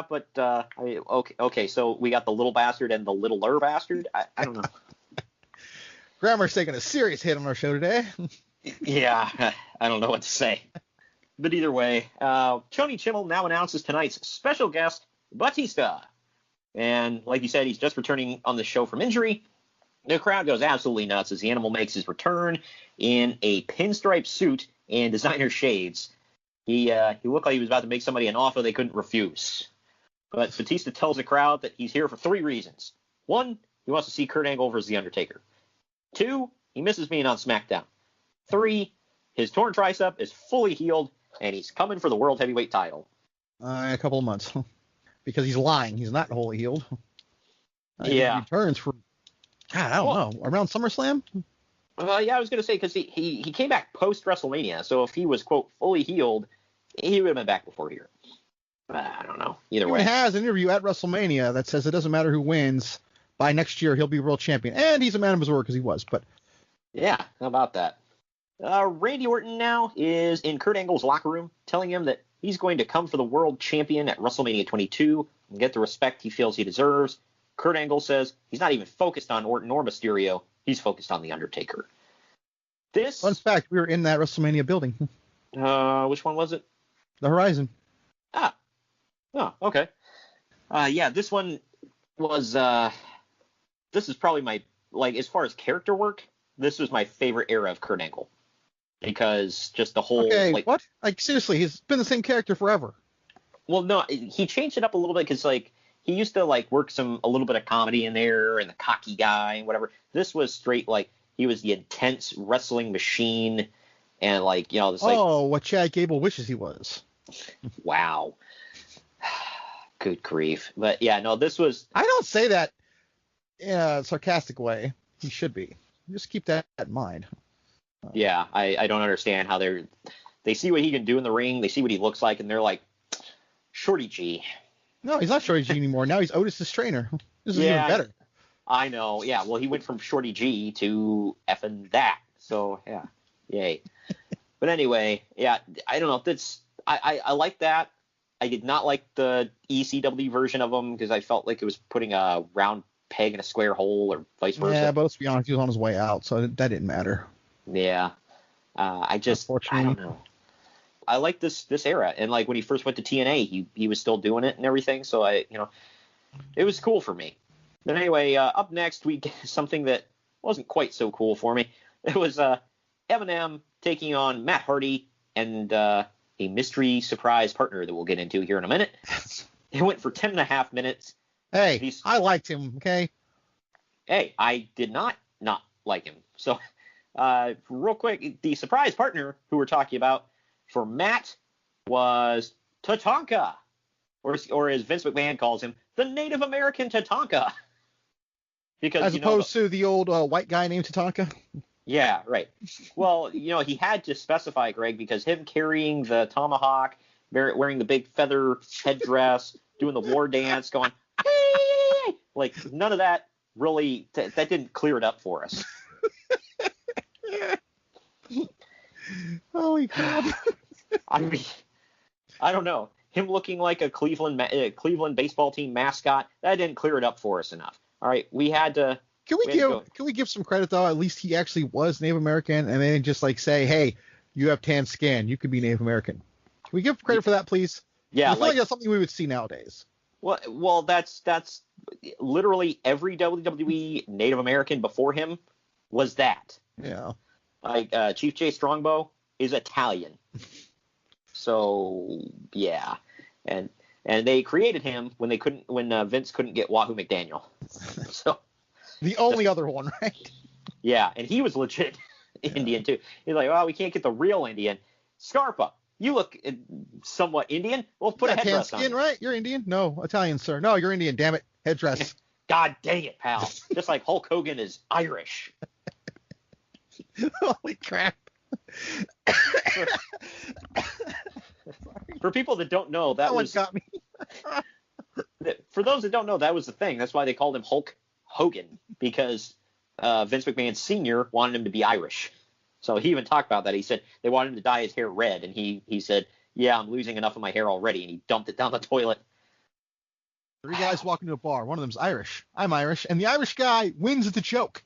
but okay. So we got the little bastard and the littler bastard. I don't know. Grammar's taking a serious hit on our show today. Yeah, I don't know what to say. But either way, Tony Chimmel now announces tonight's special guest, Batista. And like you said, he's just returning on the show from injury. The crowd goes absolutely nuts as the Animal makes his return in a pinstripe suit and designer shades. He looked like he was about to make somebody an offer they couldn't refuse. But Batista tells the crowd that he's here for 3 reasons. 1, he wants to see Kurt Angle versus The Undertaker. 2, he misses being on SmackDown. 3, his torn tricep is fully healed, and he's coming for the World Heavyweight title. A couple of months. Because he's lying. He's not wholly healed. Yeah. He returns for, God, I don't know, around SummerSlam? Yeah, I was going to say, because he came back post-WrestleMania, so if he was, quote, fully healed, he would have been back before here. I don't know. Either way. He has an interview at WrestleMania that says it doesn't matter who wins. By next year, he'll be world champion. And he's a man of his word because he was. But yeah, how about that? Randy Orton now is in Kurt Angle's locker room telling him that he's going to come for the world champion at WrestleMania 22 and get the respect he feels he deserves. Kurt Angle says he's not even focused on Orton or Mysterio. He's focused on The Undertaker. Fun fact, we were in that WrestleMania building. Which one was it? The Horizon. Oh, okay. Yeah, this one was, this is probably my, like, as far as character work, this was my favorite era of Kurt Angle. Because just the whole, what? Like, seriously, he's been the same character forever. Well, no, he changed it up a little bit because, like, he used to, like, work a little bit of comedy in there and the cocky guy and whatever. This was straight, like, he was the intense wrestling machine and, like, you know, this, like... Oh, what Chad Gable wishes he was. Wow. Good grief. But, yeah, no, this was... I don't say that in a sarcastic way. He should be. Just keep that in mind. Yeah, I don't understand how they see what he can do in the ring, they see what he looks like, and they're like, Shorty G. No, he's not Shorty G anymore. Now he's Otis's trainer. This is even better. I know. Yeah, well, he went from Shorty G to effing that. So, yeah, yay. But anyway, yeah, I don't know. I like that. I did not like the ECW version of him because I felt like it was putting a round peg in a square hole or vice versa. Yeah, but let's be honest, he was on his way out, so that didn't matter. Yeah. I don't know. I like this era, and like when he first went to TNA, he was still doing it and everything. So it was cool for me. But anyway, up next we get something that wasn't quite so cool for me. It was Eminem taking on Matt Hardy and a mystery surprise partner that we'll get into here in a minute. It went for 10.5 minutes. Hey, I liked him. Okay. Hey, I did not like him. So real quick, the surprise partner who we're talking about for Matt was Tatanka, or as Vince McMahon calls him, the Native American Tatanka. Because as opposed to the old white guy named Tatanka. Yeah, right. Well, he had to specify, Greg, because him carrying the tomahawk, wearing the big feather headdress, doing the war dance, going, hey! Like, none of that really, that didn't clear it up for us. Holy crap. I mean, I don't know. Him looking like a Cleveland baseball team mascot, that didn't clear it up for us enough. All right, we had to... Can we give some credit, though? At least he actually was Native American, and then just, like, say, hey, you have tan skin. You could be Native American. Can we give credit for that, please? Yeah. I feel like that's something we would see nowadays. Well, that's literally every WWE Native American before him was that. Yeah. Like Chief Jay Strongbow is Italian. So yeah, and they created him when Vince couldn't get Wahoo McDaniel. So the only other one, right? Yeah, and he was legit Indian too. He's like, we can't get the real Indian. Scarpa, you look somewhat Indian. We'll put a headdress on. Right? You're Indian? No, Italian, sir. No, you're Indian. Damn it, headdress. God dang it, pal. Just like Hulk Hogan is Irish. Holy crap. For people that don't know, that was... got me. For those that don't know, that was the thing. That's why they called him Hulk Hogan, because Vince McMahon Sr. wanted him to be Irish. So he even talked about that. He said they wanted him to dye his hair red, and he said, yeah, I'm losing enough of my hair already, and he dumped it down the toilet. 3 guys walk into a bar. One of them's Irish. I'm Irish, and the Irish guy wins the joke.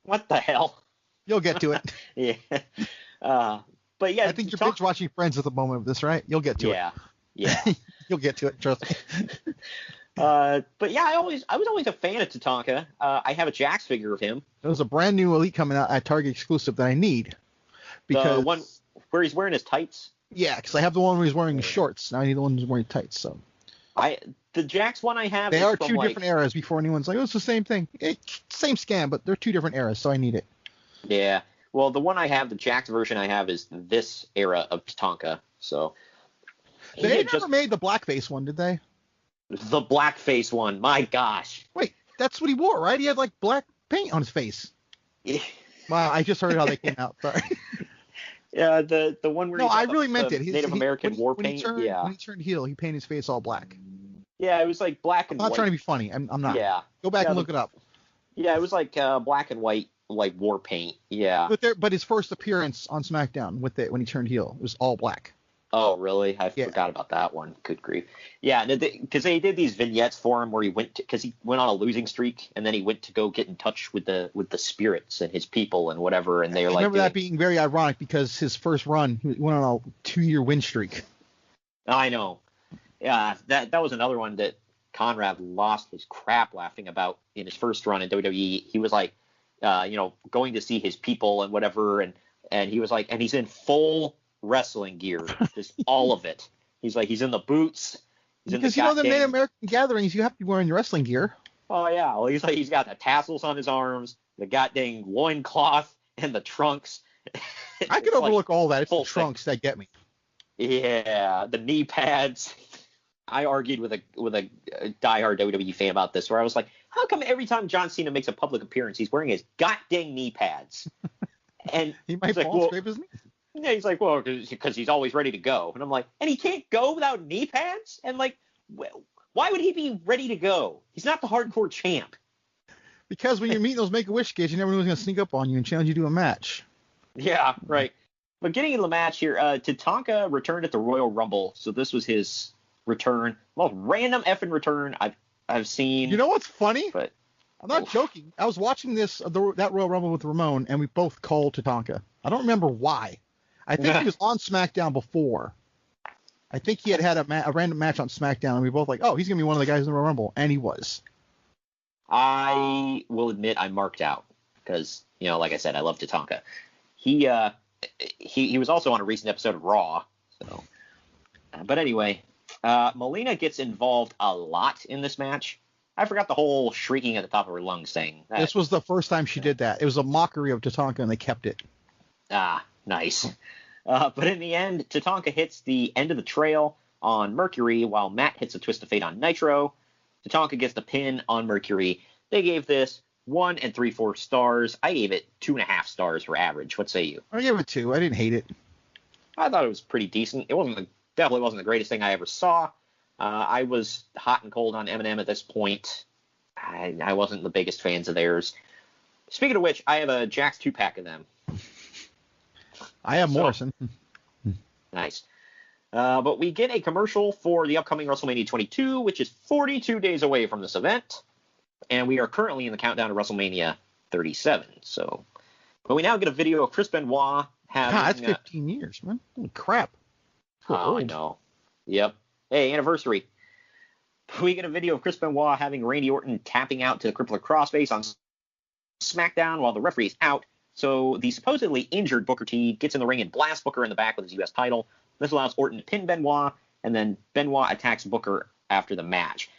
What the hell? You'll get to it. Yeah. But yeah, I think you're binge watching Friends at the moment of this, right? You'll get to it. Yeah. You'll get to it. Trust me. But yeah, I was always a fan of Tatanka. I have a Jax figure of him. There's a brand new Elite coming out at Target exclusive that I need. Because The one where he's wearing his tights. Yeah, because I have the one where he's wearing shorts. Now I need the one who's wearing tights. So the Jax one I have. They is are from, two like, different eras. Before anyone's like, oh, it's the same thing. Same scam, but they're two different eras, so I need it. Yeah. Well, the one I have, the Jax version I have, is this era of Tatanka. So They never made the blackface one, did they? The blackface one. My gosh. Wait, that's what he wore, right? He had like black paint on his face. Yeah. Wow, I just heard how they came out. Sorry. Yeah, the one where No, I really meant it. Native American war paint. When he turned heel, he painted his face all black. Yeah, it was like black and I'm not white. trying to be funny. I'm not. Yeah. Go back and look it up. Yeah, it was like black and white, like war paint. Yeah. But his first appearance on SmackDown when he turned heel, it was all black. Oh, really? I forgot about that one. Good grief. Yeah, because they did these vignettes for him where he because he went on a losing streak, and then he went to go get in touch with the spirits and his people and whatever, and they were I remember that being very ironic because his first run, he went on a 2-year win streak. I know. Yeah, that was another one that Conrad lost his crap laughing about in his first run in WWE. He was like, going to see his people and whatever, and he was like, and he's in full wrestling gear, just all of it. He's like, he's in the boots. Because the Native American gatherings, you have to be wearing your wrestling gear. Oh yeah, well he's got the tassels on his arms, the goddamn loincloth, and the trunks. I could overlook all that. It's the trunks that get me. Yeah, the knee pads. I argued with a diehard WWE fan about this, where I was like, how come every time John Cena makes a public appearance, he's wearing his goddamn knee pads? And he might fall scrape his knee. Yeah, he's like, well, because he's always ready to go. And I'm like, and he can't go without knee pads? And like, why would he be ready to go? He's not the hardcore champ. Because when you're meeting those Make-A-Wish kids, you never know who's going to sneak up on you and challenge you to a match. Yeah, right. But getting into the match here, Tatanka returned at the Royal Rumble, so this was his return. Most random effing return I've seen. You know what's funny? But I'm not joking. I was watching that Royal Rumble with Ramon, and we both called Tatanka. I don't remember why. I think he was on SmackDown before. I think he had a random match on SmackDown, and we both like, oh, he's going to be one of the guys in the Royal Rumble, and he was. I will admit I marked out because, like I said, I love Tatanka. He was also on a recent episode of Raw. So, but anyway, Melina gets involved a lot in this match. I forgot the whole shrieking at the top of her lungs thing. This was the first time she did that. It was a mockery of Tatanka, and they kept it. Ah, nice. But in the end, Tatanka hits the end of the trail on Mercury, while Matt hits a twist of fate on Nitro. Tatanka gets the pin on Mercury. They gave this 1 3/4 stars. I gave it 2.5 stars for average. What say you? I gave it 2. I didn't hate it. I thought it was pretty decent. It definitely wasn't the greatest thing I ever saw. I was hot and cold on Eminem at this point. I wasn't the biggest fans of theirs. Speaking of which, I have a Jax 2-pack of them. I have Morrison. Nice. But we get a commercial for the upcoming WrestleMania 22, which is 42 days away from this event. And we are currently in the countdown to WrestleMania 37. But we now get a video of Chris Benoit having... God, that's 15 years, man. Holy crap. Oh, I know. Yep. Hey, anniversary. We get a video of Chris Benoit having Randy Orton tapping out to the crippler crossface on SmackDown while the referee is out. So the supposedly injured Booker T gets in the ring and blasts Booker in the back with his U.S. title. This allows Orton to pin Benoit, and then Benoit attacks Booker after the match.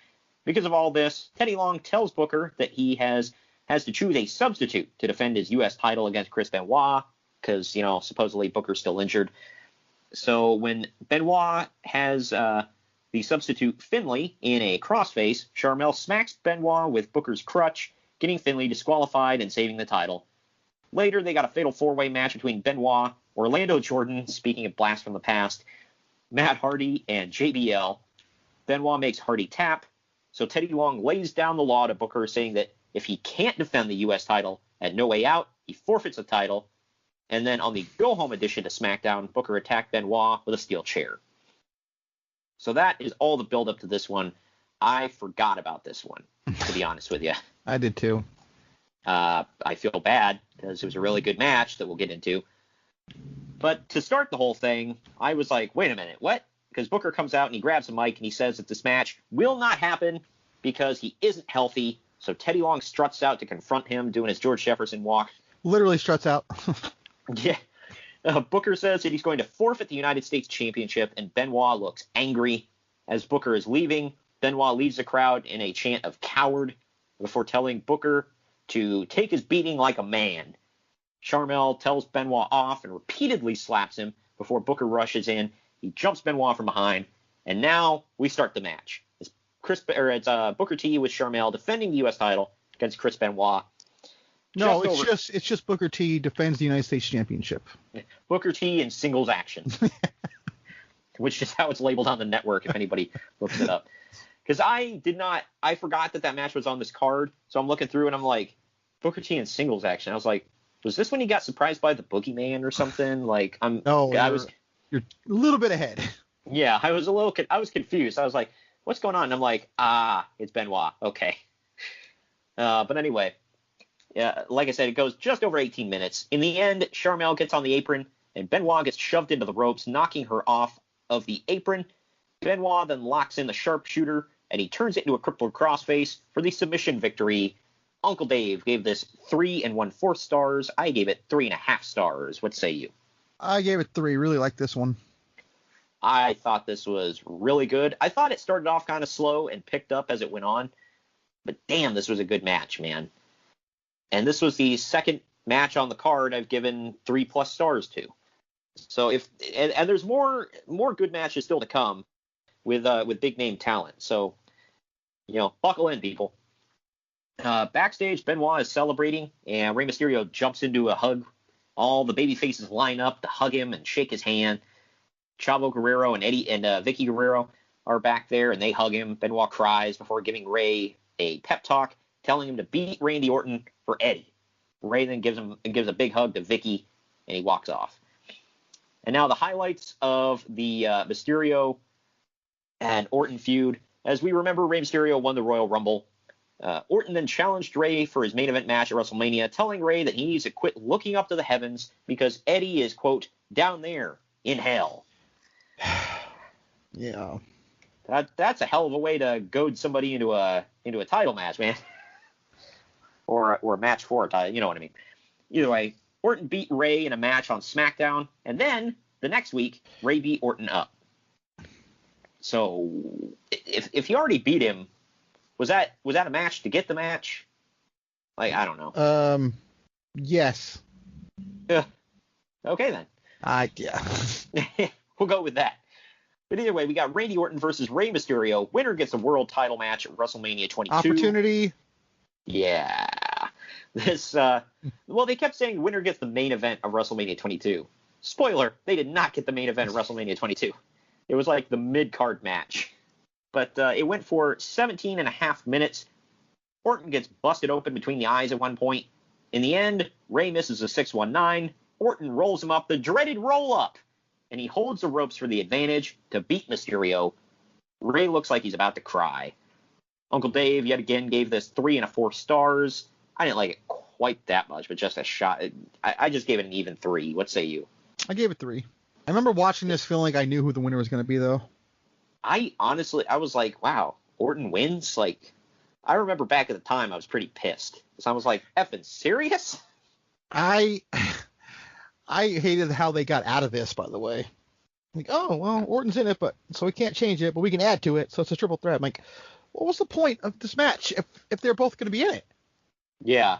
Because of all this, Teddy Long tells Booker that he has to choose a substitute to defend his U.S. title against Chris Benoit, because, supposedly Booker's still injured. So when Benoit has the substitute Finlay in a crossface, Sharmell smacks Benoit with Booker's crutch, getting Finlay disqualified and saving the title. Later, they got a fatal 4-way match between Benoit, Orlando Jordan, speaking of blast from the past, Matt Hardy, and JBL. Benoit makes Hardy tap, so Teddy Long lays down the law to Booker, saying that if he can't defend the U.S. title at No Way Out, he forfeits the title. And then on the go-home edition to SmackDown, Booker attacked Benoit with a steel chair. So that is all the build-up to this one. I forgot about this one, to be honest with you. I did too. I feel bad because it was a really good match that we'll get into. But to start the whole thing, I was like, wait a minute, what? Because Booker comes out and he grabs a mic and he says that this match will not happen because he isn't healthy. So Teddy Long struts out to confront him, doing his George Jefferson walk. Literally struts out. Yeah. Booker says that he's going to forfeit the United States Championship, and Benoit looks angry. As Booker is leaving, Benoit leaves the crowd in a chant of coward before telling Booker to take his beating like a man. Sharmell tells Benoit off and repeatedly slaps him before Booker rushes in. He jumps Benoit from behind, and now we start the match. It's Booker T with Sharmell defending the U.S. title against Chris Benoit. No, it's just Booker T defends the United States Championship. Booker T in singles action, which is how it's labeled on the network if anybody looks it up. Because I forgot that match was on this card, so I'm looking through and I'm like, Booker T in singles action. I was like, was this when he got surprised by the Boogeyman or something? Like, you're a little bit ahead. Yeah, I was confused. I was like, what's going on? And I'm like, it's Benoit. Okay. But anyway. Yeah, like I said, it goes just over 18 minutes. In the end, Sharmell gets on the apron, and Benoit gets shoved into the ropes, knocking her off of the apron. Benoit then locks in the sharpshooter, and he turns it into a crippled crossface for the submission victory. Uncle Dave gave this 3 1/4 stars. I gave it 3.5 stars. What say you? I gave it 3. Really like this one. I thought this was really good. I thought it started off kind of slow and picked up as it went on. But damn, this was a good match, man. And this was the second match on the card I've given 3+ stars to. So and there's more good matches still to come with big name talent. So, buckle in, people. Backstage, Benoit is celebrating, and Rey Mysterio jumps into a hug. All the baby faces line up to hug him and shake his hand. Chavo Guerrero and Eddie and Vicky Guerrero are back there, and they hug him. Benoit cries before giving Rey a pep talk, telling him to beat Randy Orton for Eddie. Rey then gives a big hug to Vicky, and he walks off. And now the highlights of the Mysterio and Orton feud. As we remember, Rey Mysterio won the Royal Rumble. Orton then challenged Rey for his main event match at WrestleMania, telling Rey that he needs to quit looking up to the heavens because Eddie is, quote, down there in hell. Yeah. That's a hell of a way to goad somebody into a title match, man. Or a match for a title, you know what I mean. Either way, Orton beat Rey in a match on SmackDown, and then the next week, Rey beat Orton up. So if he already beat him, was that a match to get the match? Like, I don't know. Yes. Okay then. Yeah. We'll go with that. But either way, we got Randy Orton versus Rey Mysterio. Winner gets a world title match at WrestleMania 22. Opportunity. Yeah. They kept saying winner gets the main event of WrestleMania 22. Spoiler, they did not get the main event of WrestleMania 22. It was like the mid-card match. But it went for 17.5 minutes. Orton gets busted open between the eyes at one point. In the end, Rey misses a 619. Orton rolls him up the dreaded roll-up. And he holds the ropes for the advantage to beat Mysterio. Rey looks like he's about to cry. Uncle Dave, yet again, gave this 3 1/4 stars. I didn't like it quite that much, but just a shot. I just gave it an even 3. What say you? I gave it 3. I remember watching this feeling like I knew who the winner was going to be, though. I was like, wow, Orton wins? Like, I remember back at the time I was pretty pissed. So I was like, effing serious? I hated how they got out of this, by the way. Like, oh, well, Orton's in it, so we can't change it, but we can add to it, so it's a triple threat. I'm like, what was the point of this match if they're both going to be in it? Yeah.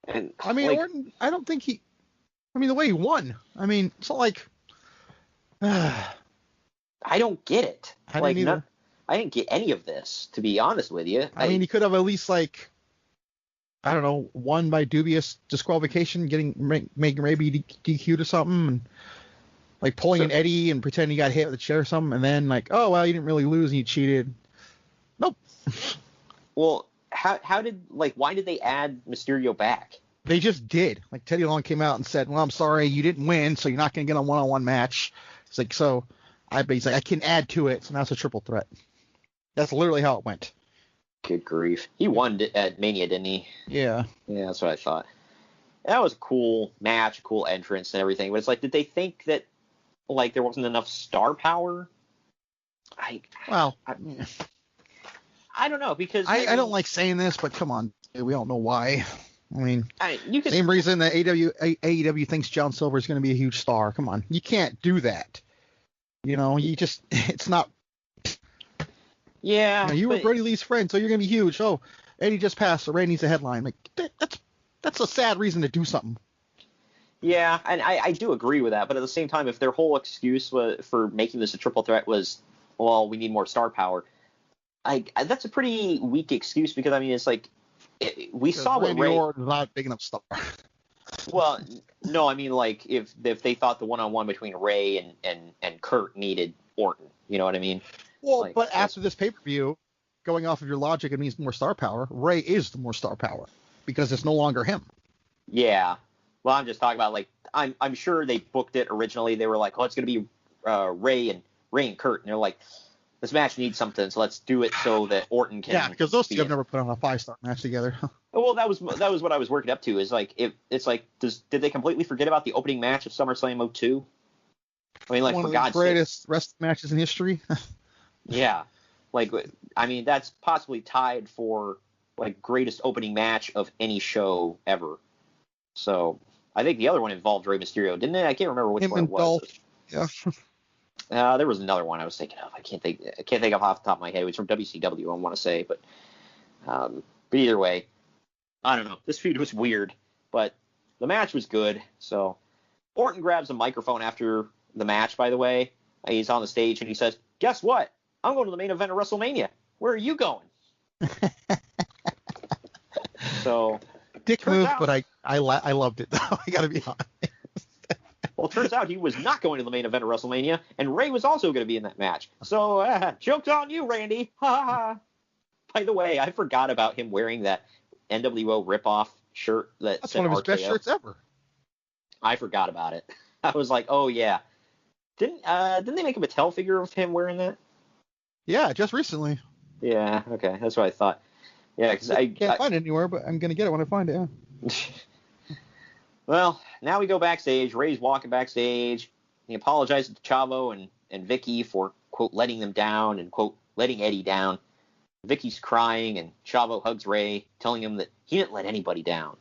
And I mean, Orton, I don't think the way he won, I mean, it's not like... I don't get it. I didn't either. I didn't get any of this, to be honest with you. I mean, he could have at least, like, I don't know, won by dubious disqualification, making Rey be DQ'd or something, and like pulling an Eddie and pretending he got hit with a chair or something, and then like, oh, well, you didn't really lose and you cheated. Nope. Well, why did they add Mysterio back? They just did. Like, Teddy Long came out and said, well, I'm sorry, you didn't win, so you're not going to get a one-on-one match. It's like, he's like, I can add to it, so now it's a triple threat. That's literally how it went. Good grief. He won at Mania, didn't he? Yeah. Yeah, that's what I thought. That was a cool match, cool entrance and everything, but it's like, did they think that, like, there wasn't enough star power? I I don't know, because I don't like saying this, but come on, we all know why. I mean, same reason that AEW thinks John Silver is going to be a huge star. Come on, you can't do that. It's not. Yeah. You were Brody Lee's friend, so you're going to be huge. Oh, Eddie just passed, so Ray needs a headline. Like that's a sad reason to do something. Yeah, and I do agree with that, but at the same time, if their whole excuse for making this a triple threat was, well, we need more star power, that's a pretty weak excuse, because I mean, it's like we saw what Ray Orton's not big enough star. Well, no, I mean, like if they thought the one-on-one between Ray and Kurt needed Orton, you know what I mean? Well, but after this pay-per-view, going off of your logic, it means more star power. Ray is the more star power because it's no longer him. Yeah. Well, I'm just talking about, like, I'm sure they booked it originally. They were like, oh, it's going to be Ray and Kurt, and they're like, this match needs something, so let's do it so that Orton can. Yeah, because those two have never put on a 5-star match together. Well, that was what I was working up to. Is like, it's like, did they completely forget about the opening match of SummerSlam 02? I mean, like, one for of God's the greatest wrestling matches in history. Yeah, like, I mean, that's possibly tied for like greatest opening match of any show ever. So I think the other one involved Rey Mysterio, didn't it? I can't remember which one it was. Yeah. There was another one I was thinking of. I can't think of off the top of my head. It was from WCW, I want to say, but either way, I don't know. This feud was weird, but the match was good. So Orton grabs a microphone after the match. By the way, he's on the stage and he says, "Guess what? I'm going to the main event of WrestleMania. Where are you going?" So dick move, but I loved it though. I gotta be honest. Well, it turns out he was not going to the main event of WrestleMania, and Ray was also going to be in that match. So, joke's on you, Randy. Ha ha ha. By the way, I forgot about him wearing that NWO ripoff shirt. That's one of his best shirts ever. I forgot about it. I was like, oh yeah. Didn't they make a Mattel figure of him wearing that? Yeah, just recently. Yeah, okay, that's what I thought. Yeah, because I can't find it anywhere, but I'm gonna get it when I find it. Yeah. Well, now we go backstage. Ray's walking backstage. He apologizes to Chavo and Vicky for, quote, letting them down and, quote, letting Eddie down. Vicky's crying, and Chavo hugs Ray, telling him that he didn't let anybody down.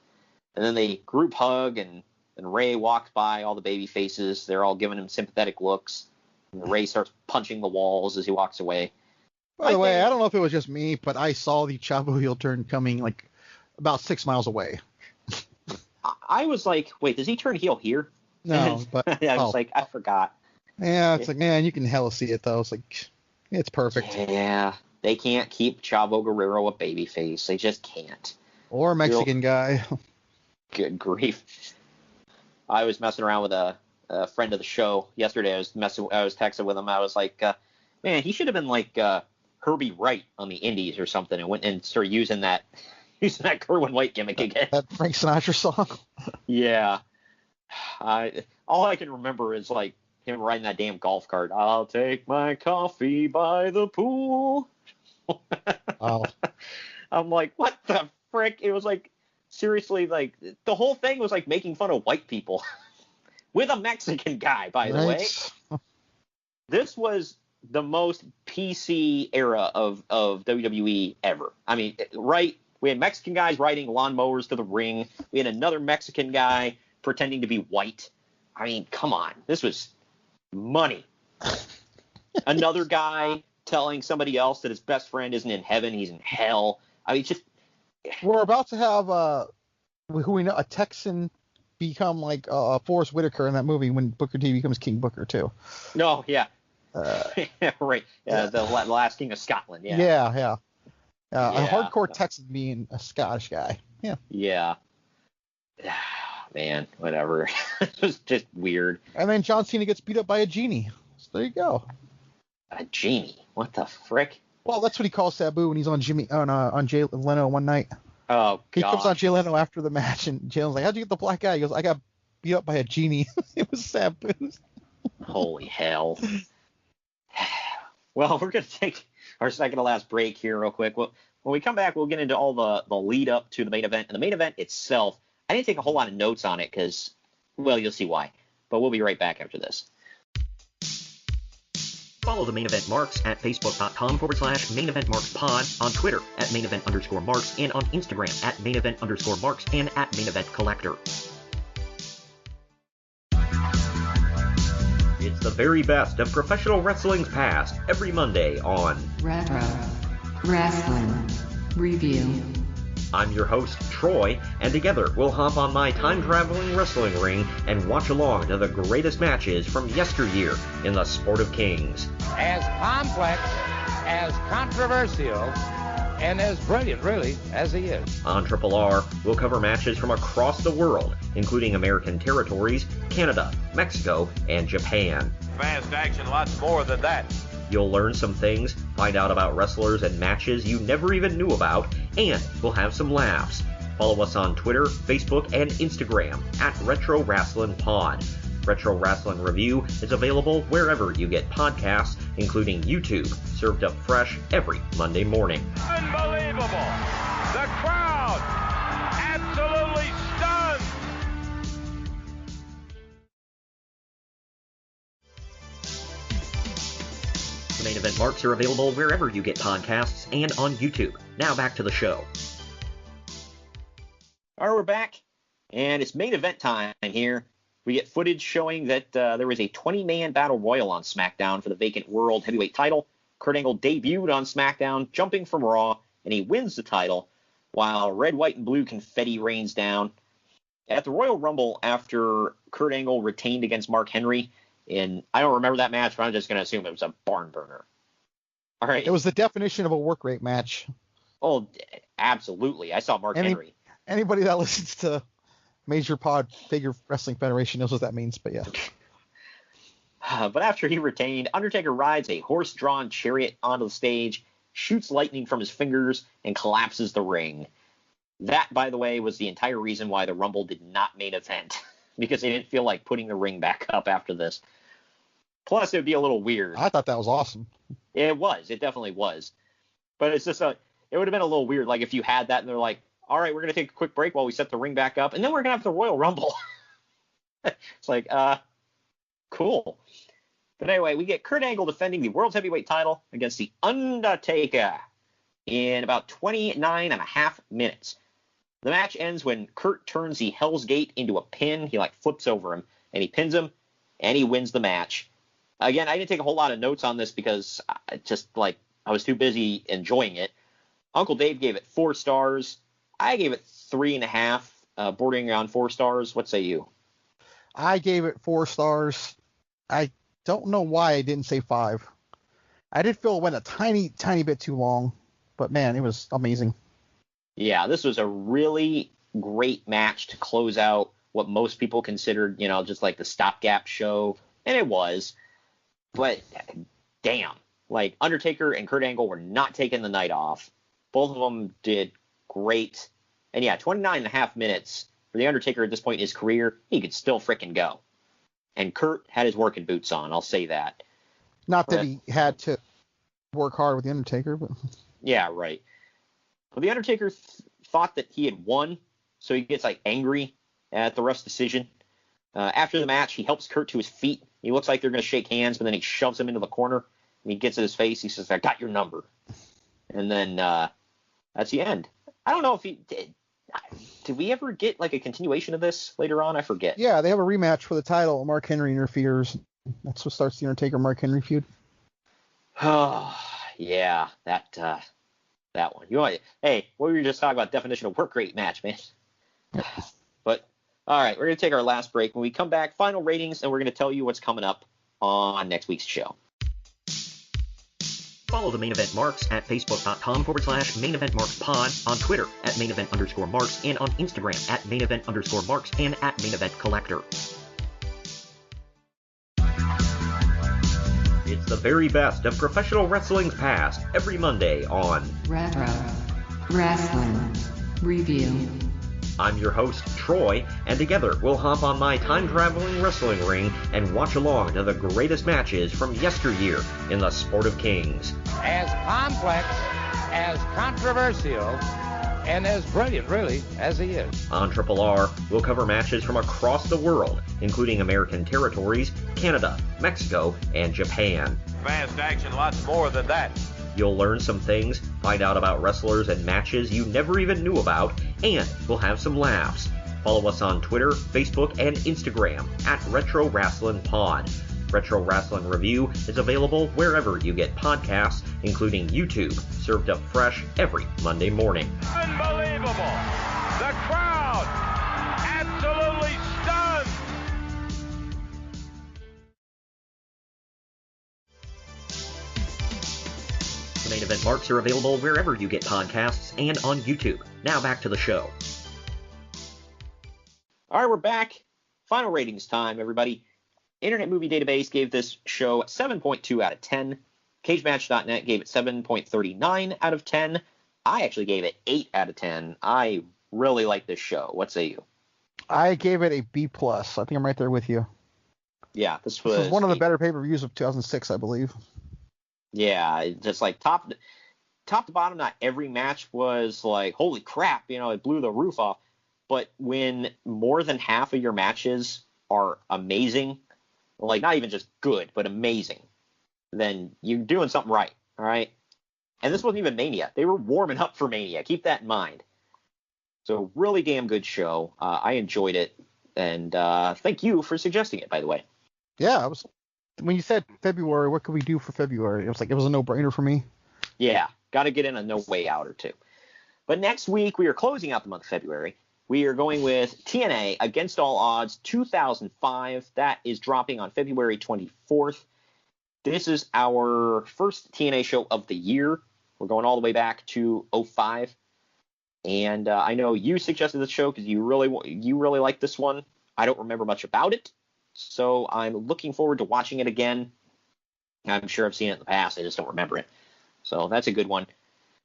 And then they group hug, and Ray walks by all the baby faces. They're all giving him sympathetic looks. And Ray starts punching the walls as he walks away. By the way, I don't know if it was just me, but I saw the Chavo heel turn coming like about 6 miles away. I was like, wait, does he turn heel here? No, but I was like, I forgot. Yeah, it's like, man, you can hella see it though. It's like, it's perfect. Yeah, they can't keep Chavo Guerrero a babyface. They just can't. Or a Mexican guy. Good grief. I was messing around with a friend of the show yesterday. I was texting with him. I was like, man, he should have been like Herbie Wright on the Indies or something, and went and started using that Kerwin White gimmick again. That Frank Sinatra song. Yeah. All I can remember is like him riding that damn golf cart. I'll take my coffee by the pool. Oh. I'm like, what the frick? It was like, seriously, like the whole thing was like making fun of white people with a Mexican guy, by the way. This was the most PC era of WWE ever. I mean, right? We had Mexican guys riding lawnmowers to the ring. We had another Mexican guy pretending to be white. I mean, come on. This was money. Another guy telling somebody else that his best friend isn't in heaven, he's in hell. I mean, just... We're about to have who we know, a Texan become like Forrest Whitaker in that movie when Booker T becomes King Booker too. No, yeah. Right. The last King of Scotland. Yeah. Yeah. A hardcore Texan being a Scottish guy. Yeah. Yeah. Man, whatever. It was just weird. And then John Cena gets beat up by a genie. So there you go. A genie? What the frick? Well, that's what he calls Sabu when he's on Jay Leno one night. Oh, He comes on Jay Leno after the match, and Jay Leno's like, how'd you get the black guy? He goes, I got beat up by a genie. It was Sabu. Holy hell. Well, we're going to take our second to last break here real quick. Well, when we come back, we'll get into all the lead up to the main event. And the main event itself, I didn't take a whole lot of notes on it because, well, you'll see why. But we'll be right back after this. Follow the Main Event Marks at facebook.com/Main Event Marks Pod, on Twitter at Main Event _Marks, and on Instagram at Main Event _Marks and at Main Event Collector. It's the very best of professional wrestling's past every Monday on Retro Wrestling Review. I'm your host, Troy, and together we'll hop on my time-traveling wrestling ring and watch along to the greatest matches from yesteryear in the sport of kings. As complex, as controversial, and as brilliant, really, as he is. On Triple R, we'll cover matches from across the world, including American territories, Canada, Mexico, and Japan. Fast action, lots more than that. You'll learn some things, find out about wrestlers and matches you never even knew about, and we'll have some laughs. Follow us on Twitter, Facebook, and Instagram at Retro Wrestling Pod. Retro Wrestling Review is available wherever you get podcasts, including YouTube, served up fresh every Monday morning. Unbelievable! The crowd absolutely stunned! The Main Event Marks are available wherever you get podcasts and on YouTube. Now back to the show. All right, we're back, and it's main event time here. We get footage showing that there was a 20-man battle royal on SmackDown for the vacant World Heavyweight title. Kurt Angle debuted on SmackDown, jumping from Raw, and he wins the title, while red, white, and blue confetti rains down. At the Royal Rumble, after Kurt Angle retained against Mark Henry, and I don't remember that match, but I'm just going to assume it was a barn burner. All right. It was the definition of a work rate match. Oh, absolutely. I saw Mark Henry. Anybody that listens to Major Pod Figure Wrestling Federation knows what that means, but yeah. But after he retained, Undertaker rides a horse-drawn chariot onto the stage, shoots lightning from his fingers, and collapses the ring. That, by the way, was the entire reason why the Rumble did not main event, because they didn't feel like putting the ring back up after this. Plus, it would be a little weird. I thought that was awesome. It was. It definitely was. But it's just it would have been a little weird, like if you had that and they're like, all right, we're going to take a quick break while we set the ring back up, and then we're going to have the Royal Rumble. It's like, cool. But anyway, we get Kurt Angle defending the World Heavyweight title against The Undertaker in about 29 and a half minutes. The match ends when Kurt turns the Hell's Gate into a pin. He, flips over him, and he pins him, and he wins the match. Again, I didn't take a whole lot of notes on this because I was too busy enjoying it. Uncle Dave gave it 4 stars. I gave it 3.5, bordering on 4 stars. What say you? I gave it 4 stars. I don't know why I didn't say 5. I did feel it went a tiny, tiny bit too long, but man, it was amazing. Yeah, this was a really great match to close out what most people considered, just like the stopgap show, and it was. But damn, Undertaker and Kurt Angle were not taking the night off. Both of them did great. And yeah, 29 and a half minutes for The Undertaker at this point in his career, he could still frickin' go. And Kurt had his working boots on, I'll say that. Not that he had to work hard with The Undertaker, but... Yeah, right. Well, The Undertaker thought that he had won, so he gets, angry at the ref's decision. After the match, he helps Kurt to his feet. He looks like they're going to shake hands, but then he shoves him into the corner, and he gets in his face. He says, I got your number. And then that's the end. I don't know if he did. Did we ever get a continuation of this later on? I forget. Yeah, they have a rematch for the title. Mark Henry interferes. That's what starts the Undertaker Mark Henry feud. Oh, yeah, that one. Hey, what were you just talking about? Definition of work rate match, man. But all right, we're gonna take our last break. When we come back, final ratings, and we're gonna tell you what's coming up on next week's show. Follow the Main Event Marks at facebook.com/Main Event Marks Pod, on Twitter at Main Event _Marks, and on Instagram at Main Event _Marks and at Main Event Collector. It's the very best of professional wrestling's past every Monday on Retro Wrestling Review. I'm your host, Troy, and together we'll hop on my time-traveling wrestling ring and watch along to the greatest matches from yesteryear in the sport of kings. As complex, as controversial, and as brilliant, really, as he is. On Triple R, we'll cover matches from across the world, including American territories, Canada, Mexico, and Japan. Fast action, lots more than that. You'll learn some things, find out about wrestlers and matches you never even knew about, and we'll have some laughs. Follow us on Twitter, Facebook, and Instagram at Retro Wrestling Pod. Retro Wrestling Review is available wherever you get podcasts, including YouTube, served up fresh every Monday morning. Unbelievable. The crowd absolutely stunned. The main event marks are available wherever you get podcasts and on YouTube. Now back to the show. All right, we're back. Final ratings time, everybody. Internet Movie Database gave this show 7.2 out of 10. CageMatch.net gave it 7.39 out of 10. I actually gave it 8 out of 10. I really like this show. What say you? I gave it a B+. I think I'm right there with you. Yeah, this This was one of the 8. better pay-per-views of 2006, I believe. Yeah, just like top to bottom, not every match was like, holy crap, it blew the roof off. But when more than half of your matches are amazing, like not even just good, but amazing, then you're doing something right, all right? And this wasn't even Mania. They were warming up for Mania. Keep that in mind. So really damn good show. I enjoyed it. And thank you for suggesting it, by the way. Yeah, when you said February, what could we do for February? It was a no-brainer for me. Yeah, got to get in a No Way Out or two. But next week, we are closing out the month of February. We are going with TNA Against All Odds 2005. That is dropping on February 24th. This is our first TNA show of the year. We're going all the way back to 2005. And I know you suggested this show because you really like this one. I don't remember much about it. So I'm looking forward to watching it again. I'm sure I've seen it in the past. I just don't remember it. So that's a good one.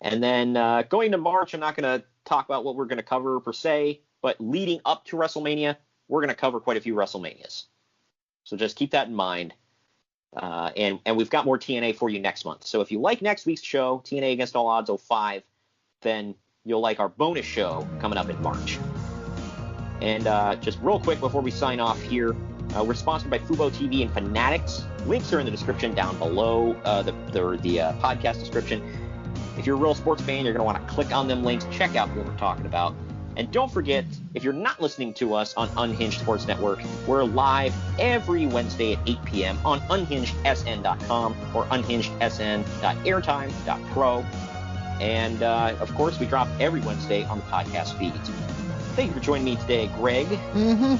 And then going to March, I'm not going to talk about what we're going to cover per se, but leading up to WrestleMania, we're going to cover quite a few WrestleManias. So just keep that in mind. And we've got more TNA for you next month. So if you like next week's show, TNA Against All Odds 05, then you'll like our bonus show coming up in March. And just real quick before we sign off here, we're sponsored by Fubo TV and Fanatics. Links are in the description down below the podcast description. If you're a real sports fan, you're going to want to click on them links, check out what we're talking about. And don't forget, if you're not listening to us on Unhinged Sports Network, we're live every Wednesday at 8 p.m. on unhingedsn.com or unhingedsn.airtime.pro. And, of course, we drop every Wednesday on the podcast feeds. Thank you for joining me today, Greg. Mm-hmm.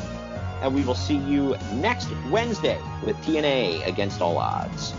And we will see you next Wednesday with TNA Against All Odds.